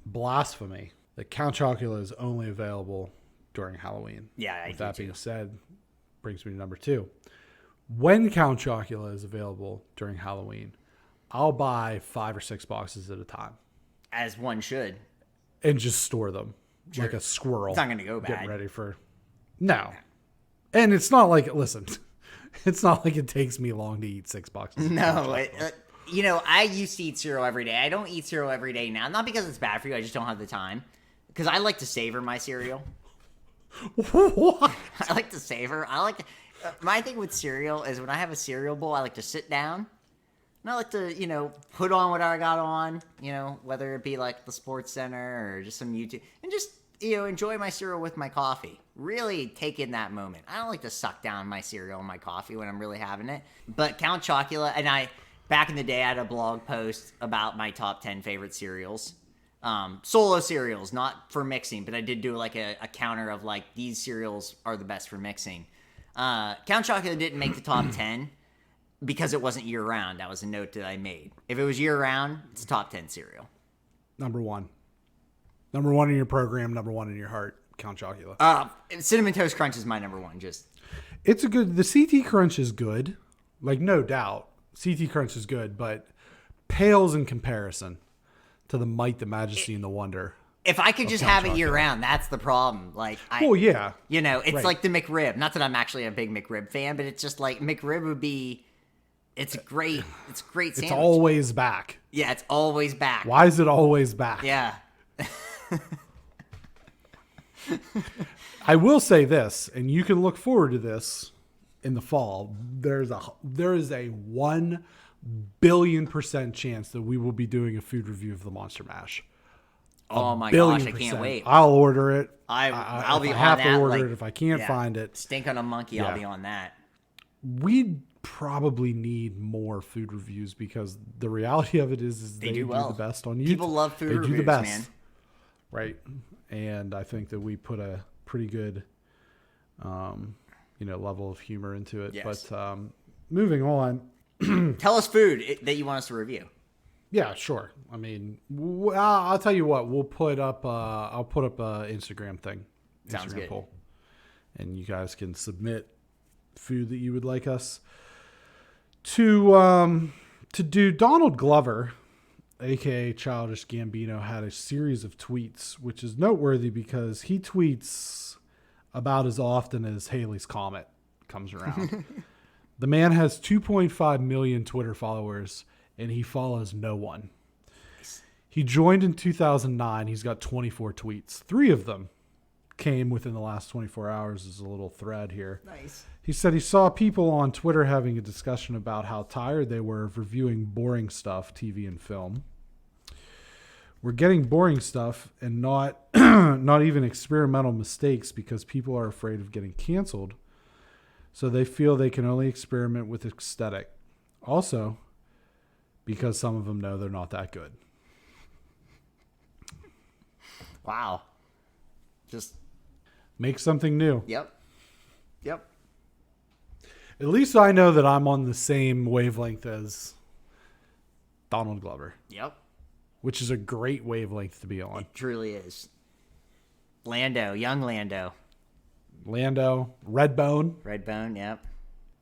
blasphemy that Count Chocula is only available during Halloween. Yeah, With that being said, brings me to number 2. When Count Chocula is available during Halloween, I'll buy 5 or 6 boxes at a time. As one should. And just store them like a squirrel. It's not going to go bad. Getting ready for... No. And it's not like... Listen, it's not like it takes me long to eat 6 boxes. No, I used to eat cereal every day. I don't eat cereal every day now. Not because it's bad for you. I just don't have the time. Because I like to savor my cereal. What? I like to savor. My thing with cereal is when I have a cereal bowl, I like to sit down. And I like to, put on what I got on, whether it be like the Sports Center or just some YouTube. And just, enjoy my cereal with my coffee. Really take in that moment. I don't like to suck down my cereal and my coffee when I'm really having it. But Count Chocula, and back in the day, I had a blog post about my top 10 favorite cereals. Solo cereals, not for mixing, but I did do like a counter of like, these cereals are the best for mixing. Count Chocula didn't make the top 10 because it wasn't year round. That was a note that I made. If it was year round, it's top 10 cereal. Number 1. Number 1 in your program, number 1 in your heart, Count Chocula. Cinnamon Toast Crunch is my number 1. The CT Crunch is good. Like, no doubt. CT Crunch is good, but pales in comparison to the might, the majesty, and the wonder. If I could just have it year round, that's the problem. Like, yeah. It's right. like the McRib. Not that I'm actually a big McRib fan, but it's just like McRib would be. It's a great sandwich. It's always back. Yeah, it's always back. Why is it always back? Yeah. I will say this, and you can look forward to this in the fall. There is a 1 billion% chance that we will be doing a food review of the Monster Mash. Oh my gosh, I can't wait. I'll order it. I'll be I on have that. to order it if I can't find it. Stink on a monkey, I'll be on that. We probably need more food reviews because the reality of it is they do the best on YouTube. People love food reviews, do the best, man. Right? And I think that we put a pretty good, level of humor into it. Yes. But moving on. Tell us food that you want us to review. Yeah, sure. I mean, I'll tell you what. I'll put up a Instagram thing. Sounds good. Poll, and you guys can submit food that you would like us to do. Donald Glover, aka Childish Gambino, had a series of tweets, which is noteworthy because he tweets about as often as Halley's Comet comes around. The man has 2.5 million Twitter followers, and he follows no one. He joined in 2009. He's got 24 tweets. 3 of them came within the last 24 hours as a little thread here. Nice. He said he saw people on Twitter having a discussion about how tired they were of reviewing boring stuff, TV and film. We're getting boring stuff and not not even experimental mistakes because people are afraid of getting canceled. So they feel they can only experiment with aesthetic. Also, because some of them know they're not that good. Wow. Just make something new. Yep. At least I know that I'm on the same wavelength as Donald Glover. Yep. Which is a great wavelength to be on. It truly is. Young Lando, Redbone, yep.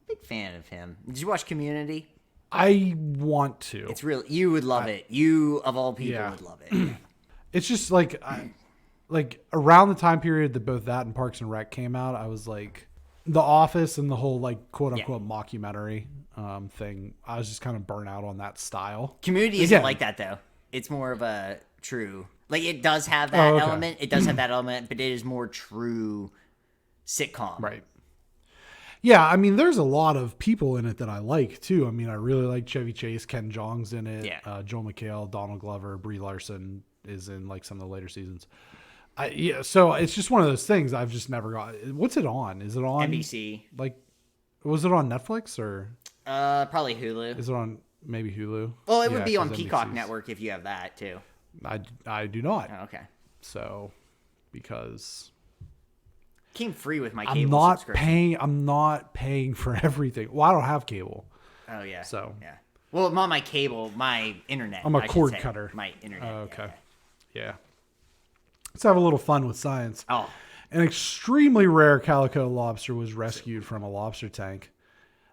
Big fan of him. Did you watch Community? I want to. It's real. You would love it. You, of all people, would love it. It's just like around the time period that both that and Parks and Rec came out, I was like, The Office and the whole like quote unquote mockumentary thing. I was just kind of burnt out on that style. Community isn't like that though. It's more of a true, like it does have that element. It does have that element, but it is more true sitcom. Right. Yeah, I mean, there's a lot of people in it that I like too. I mean, I really like Chevy Chase, Ken Jeong's in it, Joel McHale, Donald Glover, Brie Larson is in like some of the later seasons. So it's just one of those things I've just never got. What's it on? Is it on NBC? Like, was it on Netflix or? Probably Hulu. Is it on maybe Hulu? Well, it would be on Peacock Network if you have that too. I do not. Oh, okay. So, because came free with my cable subscription. I'm not paying for everything. Well, I don't have cable. Oh yeah. So yeah. Well, not my cable, my internet. I'm a cord cutter. My internet. Okay. Yeah. Let's have a little fun with science. Oh. An extremely rare calico lobster was rescued from a lobster tank,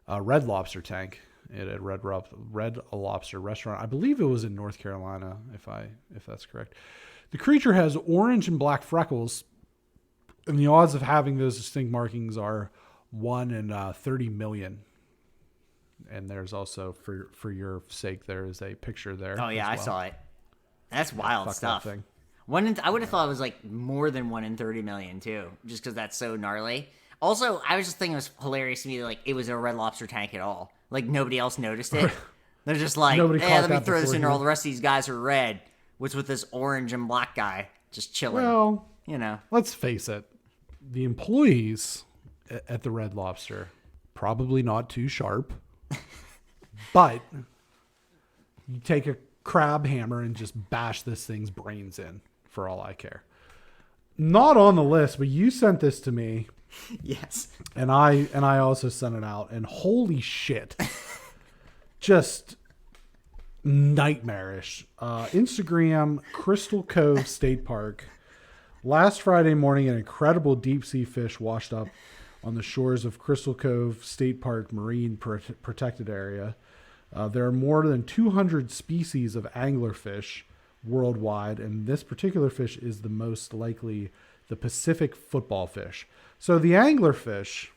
a Red Lobster tank at a Red Lobster restaurant. I believe it was in North Carolina, if that's correct. The creature has orange and black freckles, and the odds of having those distinct markings are 1 in 30 million. And there's also, for your sake, there is a picture there. Oh yeah, I saw it. That's wild stuff. That thing. I would have thought it was like more than 1 in 30 million too, just because that's so gnarly. Also, I was just thinking it was hilarious to me that like it was a Red Lobster tank at all. Like nobody else noticed it. They're just like, hey, let me throw this in there. All the rest of these guys are red. What's with this orange and black guy just chilling? Well, let's face it. The employees at the Red Lobster, probably not too sharp, but you take a crab hammer and just bash this thing's brains in for all I care. Not on the list, but you sent this to me. Yes. And I also sent it out, and holy shit. Just nightmarish. Instagram, Crystal Cove State Park. Last Friday morning, an incredible deep sea fish washed up on the shores of Crystal Cove State Park Marine Protected Area. There are more than 200 species of anglerfish worldwide, and this particular fish is the most likely the Pacific football fish. So the anglerfish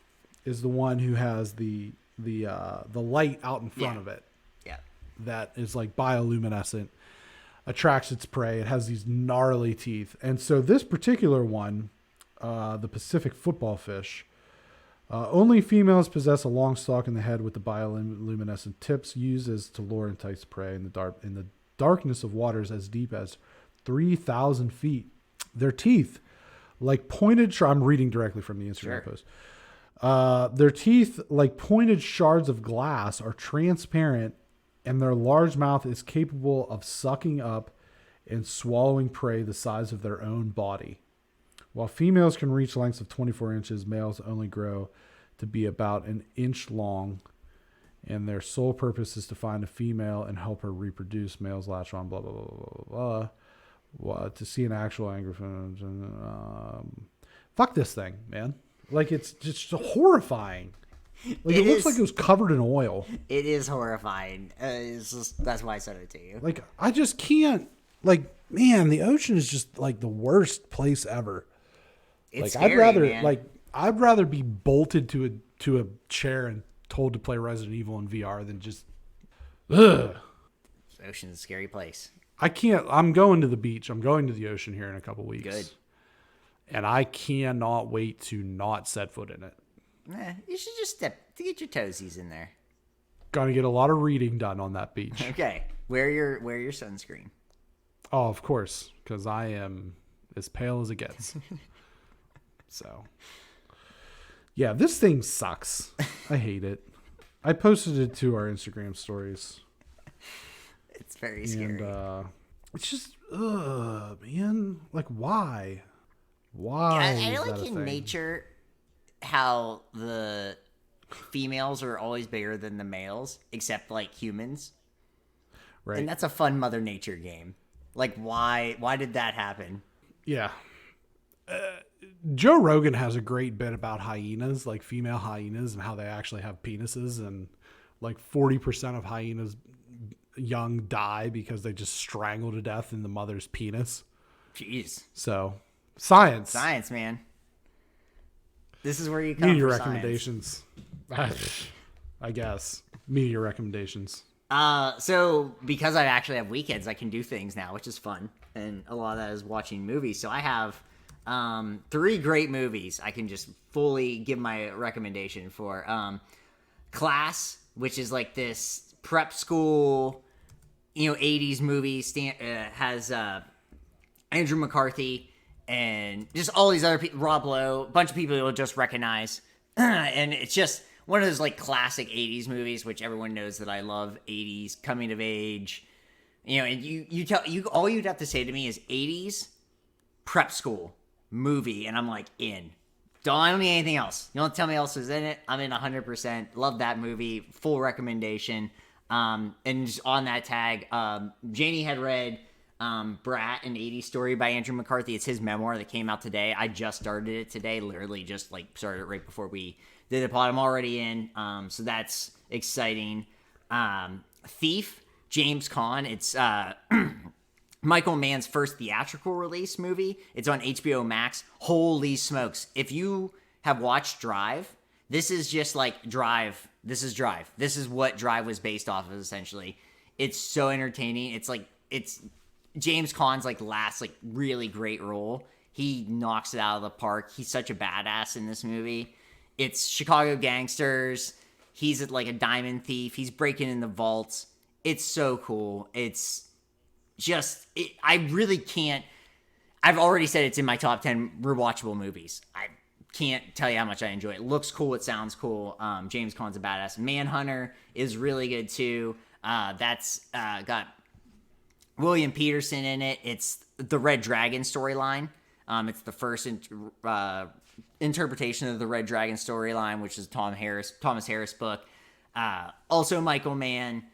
is the one who has the light out in front of it. Yeah. That is like bioluminescent, attracts its prey. It has these gnarly teeth. And so this particular one, the Pacific football fish, only females possess a long stalk in the head with the bioluminescent tips used as to lure and entice prey in the darkness of waters as deep as 3,000 feet. Their teeth, like pointed, I'm reading directly from the Instagram post. Their teeth, like pointed shards of glass, are transparent, and their large mouth is capable of sucking up and swallowing prey the size of their own body. While females can reach lengths of 24 inches, males only grow to be about an inch long, and their sole purpose is to find a female and help her reproduce. Males latch on, blah, blah, blah, blah, blah, blah. To see an actual anglerfish. Fuck this thing, man. Like, it's just horrifying. Like, it looks like it was covered in oil. It is horrifying. That's why I sent it to you. Like, I just can't. Like, man, the ocean is just like the worst place ever. It's like, scary, man. I'd rather be bolted to a chair and told to play Resident Evil in VR than just. Ugh. The ocean's a scary place. I can't. I'm going to the beach. I'm going to the ocean here in a couple weeks. Good. And I cannot wait to not set foot in it. You should just get your toesies in there. Gonna get a lot of reading done on that beach. Okay. Wear your sunscreen. Oh, of course, because I am as pale as it gets. So, yeah, this thing sucks. I hate it. I posted it to our Instagram stories. It's very scary. And it's just, man. Like, why? Why? I like in nature how the females are always bigger than the males, except like humans. Right. And that's a fun Mother Nature game. Like, why did that happen? Yeah. Joe Rogan has a great bit about hyenas, like female hyenas, and how they actually have penises, and like 40% of hyenas young die because they just strangle to death in the mother's penis. Jeez. So, science, man. This is where you come. Media recommendations. I guess media recommendations. So because I actually have weekends, I can do things now, which is fun, and a lot of that is watching movies. So I have 3 great movies I can just fully give my recommendation for. Class, which is like this prep school, 80s movie, has Andrew McCarthy and just all these other people, Rob Lowe, a bunch of people you'll just recognize. And it's just one of those like classic 80s movies, which everyone knows that I love 80s coming of age. And you all you'd have to say to me is 80s prep school movie, and I'm like in. I don't need anything else. You don't tell me else is in it. I'm in 100%. Love that movie. Full recommendation. And just on that tag, Janie had read Brat, an 80s story by Andrew McCarthy. It's his memoir that came out today. I just started it today, literally just like started it right before we did the pod. I'm already in, so that's exciting. Thief, James Caan. It's Michael Mann's first theatrical release movie. It's on HBO Max. Holy smokes. If you have watched Drive, this is just like Drive. This is Drive. This is what Drive was based off of, essentially. It's so entertaining. It's James Caan's like last like really great role. He knocks it out of the park. He's such a badass in this movie. It's Chicago gangsters. He's like a diamond thief. He's breaking in the vaults. It's so cool. It's just I really can't. I've already said it's in my top 10 rewatchable movies. I can't tell you how much I enjoy it. It looks cool. It sounds cool. James Caan's a badass. Manhunter is really good too. That's got William Peterson in it. It's the Red Dragon storyline. It's the first interpretation of the Red Dragon storyline, which is Thomas Harris book. Also Michael Mann,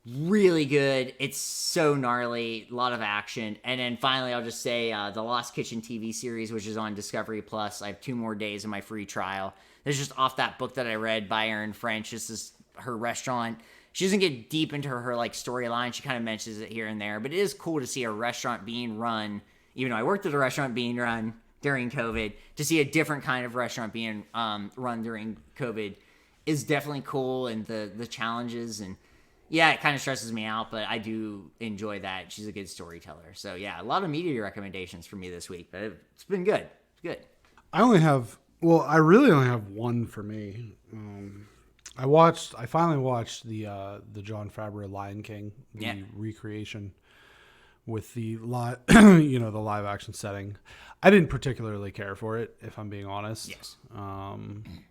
really good. It's so gnarly, a lot of action. And then finally, I'll just say the Lost Kitchen TV series, which is on Discovery Plus. I have 2 more days of my free trial. This is just off that book that I read by Erin French. This is her restaurant. She doesn't get deep into her like storyline. She kind of mentions it here and there, but it is cool to see a restaurant being run. Even though I worked at a restaurant being run during COVID, to see a different kind of restaurant being run during COVID is definitely cool, and the challenges, and yeah, it kind of stresses me out, but I do enjoy that. She's a good storyteller. So yeah, a lot of media recommendations for me this week, but it's been good. It's good. I really only have one for me. I finally watched the Jon Favreau Lion King, the recreation with the live, the live action setting. I didn't particularly care for it, if I'm being honest. Yes.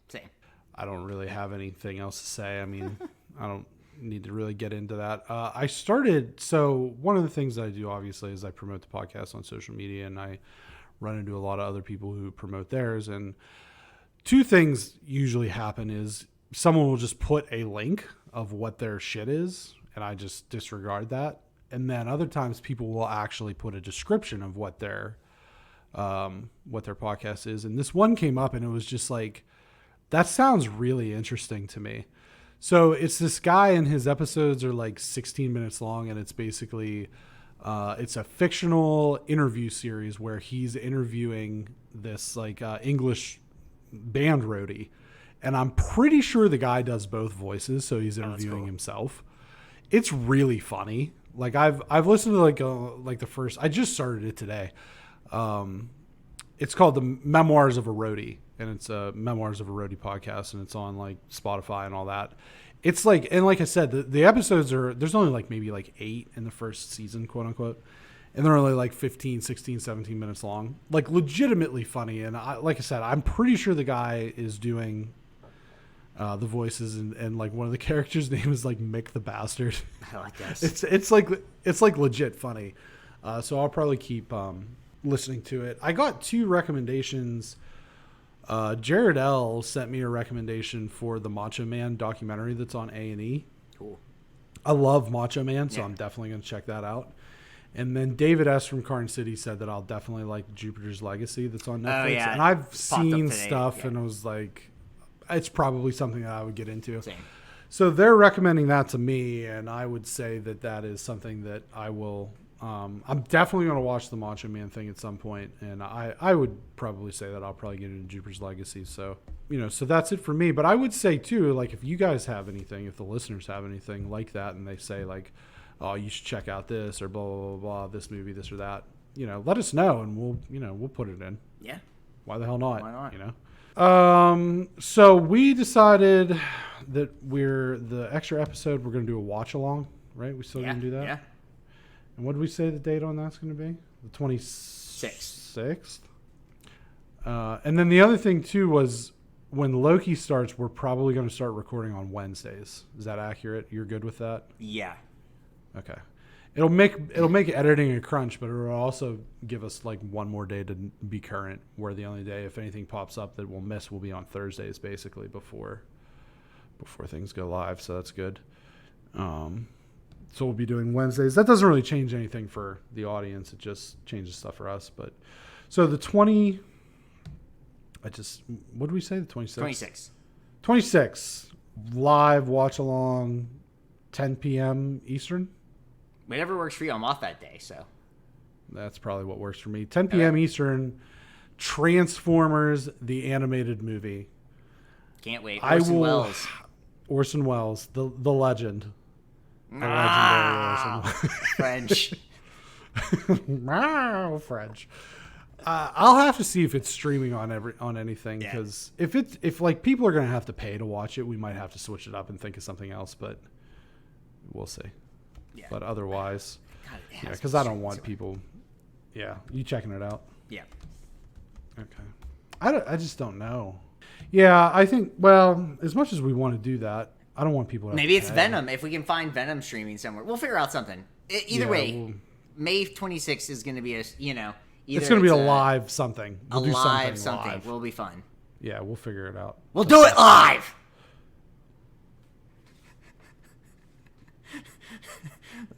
Same. I don't really have anything else to say. I mean, I don't need to really get into that. So one of the things that I do, obviously, is I promote the podcast on social media, and I run into a lot of other people who promote theirs. And 2 things usually happen is someone will just put a link of what their shit is, and I just disregard that. And then other times people will actually put a description of what their podcast is. And this one came up, and it was just like, that sounds really interesting to me. So it's this guy, and his episodes are like 16 minutes long, and it's basically it's a fictional interview series where he's interviewing this like English band roadie, and I'm pretty sure the guy does both voices, so he's interviewing himself. It's really funny. Like I've listened to like the first. I just started it today. It's called The Memoirs of a Roadie, and it's a Memoirs of a Roadie podcast, and it's on like Spotify and all that. It's like, and like I said, the episodes there's only like maybe like 8 in the first season, quote unquote. And they're only like 15, 16, 17 minutes long, like legitimately funny. And like I said, I'm pretty sure the guy is doing the voices, and like one of the characters' name is like Mick the Bastard. I like this. It's like legit funny. So I'll probably keep listening to it. I got 2 recommendations. Jared L sent me a recommendation for the Macho Man documentary that's on A&E. Cool. I love Macho Man, so I'm definitely going to check that out. And then David S from Carn City said that I'll definitely like Jupiter's Legacy that's on Netflix. Oh, yeah. And I've seen stuff, and I was like, it's probably something that I would get into. Same. So they're recommending that to me, and I would say that is something that I will. I'm definitely going to watch the Macho Man thing at some point, and I would probably say that I'll probably get into Jupiter's Legacy. So, so that's it for me. But I would say too, like if you guys have anything, if the listeners have anything like that, and they say like, oh, you should check out this or blah blah blah, blah this movie, this or that, let us know, and we'll put it in. Yeah. Why the hell not? Why not? So we decided that the extra episode we're going to do a watch along, right? We still going to do that? Yeah. And what did we say the date on that's going to be? The 26th. And then the other thing too was when Loki starts, we're probably going to start recording on Wednesdays. Is that accurate? You're good with that? Yeah. Okay. It'll make editing a crunch, but it'll also give us like one more day to be current, where the only day, if anything pops up that we'll miss, will be on Thursdays, basically before things go live. So that's good. So we'll be doing Wednesdays. That doesn't really change anything for the audience. It just changes stuff for us. But so the 20, what did we say? The 26th? 26 live watch along, 10 p.m. Eastern. Whatever works for you. I'm off that day, so. That's probably what works for me. 10 p.m. Eastern, Transformers, the animated movie. Can't wait. Orson Welles. Orson Welles, the legend. The legendary Orson Welles. French. French. I'll have to see if it's streaming on anything, because if like people are gonna have to pay to watch it, we might have to switch it up and think of something else. But we'll see. Yeah. But otherwise, because I don't want people. Yeah, you checking it out? Yeah. Okay. I just don't know. Yeah, I think. Well, as much as we want to do that, I don't want people to maybe it's Venom. If we can find Venom streaming somewhere, we'll figure out something. Either way, May 26th is going to be it's going to be a live something. We'll do something live. Will be fun. Yeah, we'll figure it out. We'll do it live.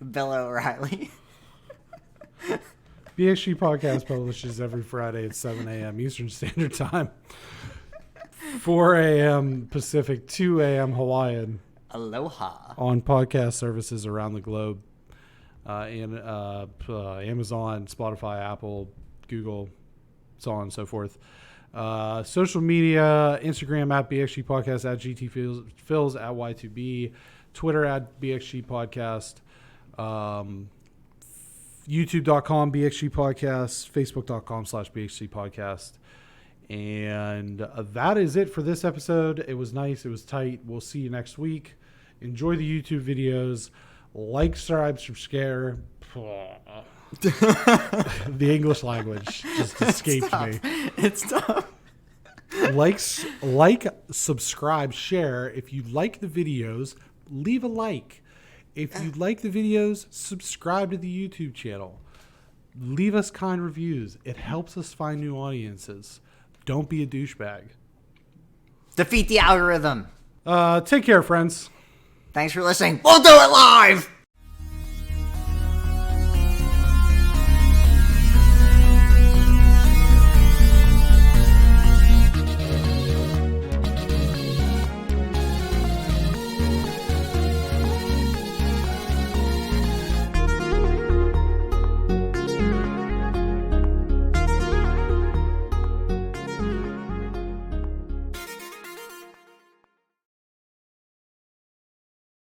Bella O'Reilly. BXG Podcast publishes every Friday at 7 a.m. Eastern Standard Time, 4 a.m. Pacific, 2 a.m. Hawaiian. Aloha. On podcast services around the globe, and Amazon, Spotify, Apple, Google, so on and so forth. Social media, Instagram at BXG Podcast, at GTFills, at Y2B, Twitter at BXG Podcast, YouTube.com BXG Podcast, Facebook.com/BXG Podcast. And that is it for this episode. It was nice. It was tight. We'll see you next week. Enjoy the YouTube videos. Like, subscribe, share. The English language just escaped me. It's tough. Like, subscribe, share. If you like the videos, leave a like. If you like the videos, subscribe to the YouTube channel. Leave us kind reviews. It helps us find new audiences. Don't be a douchebag. Defeat the algorithm. Take care, friends. Thanks for listening. We'll do it live.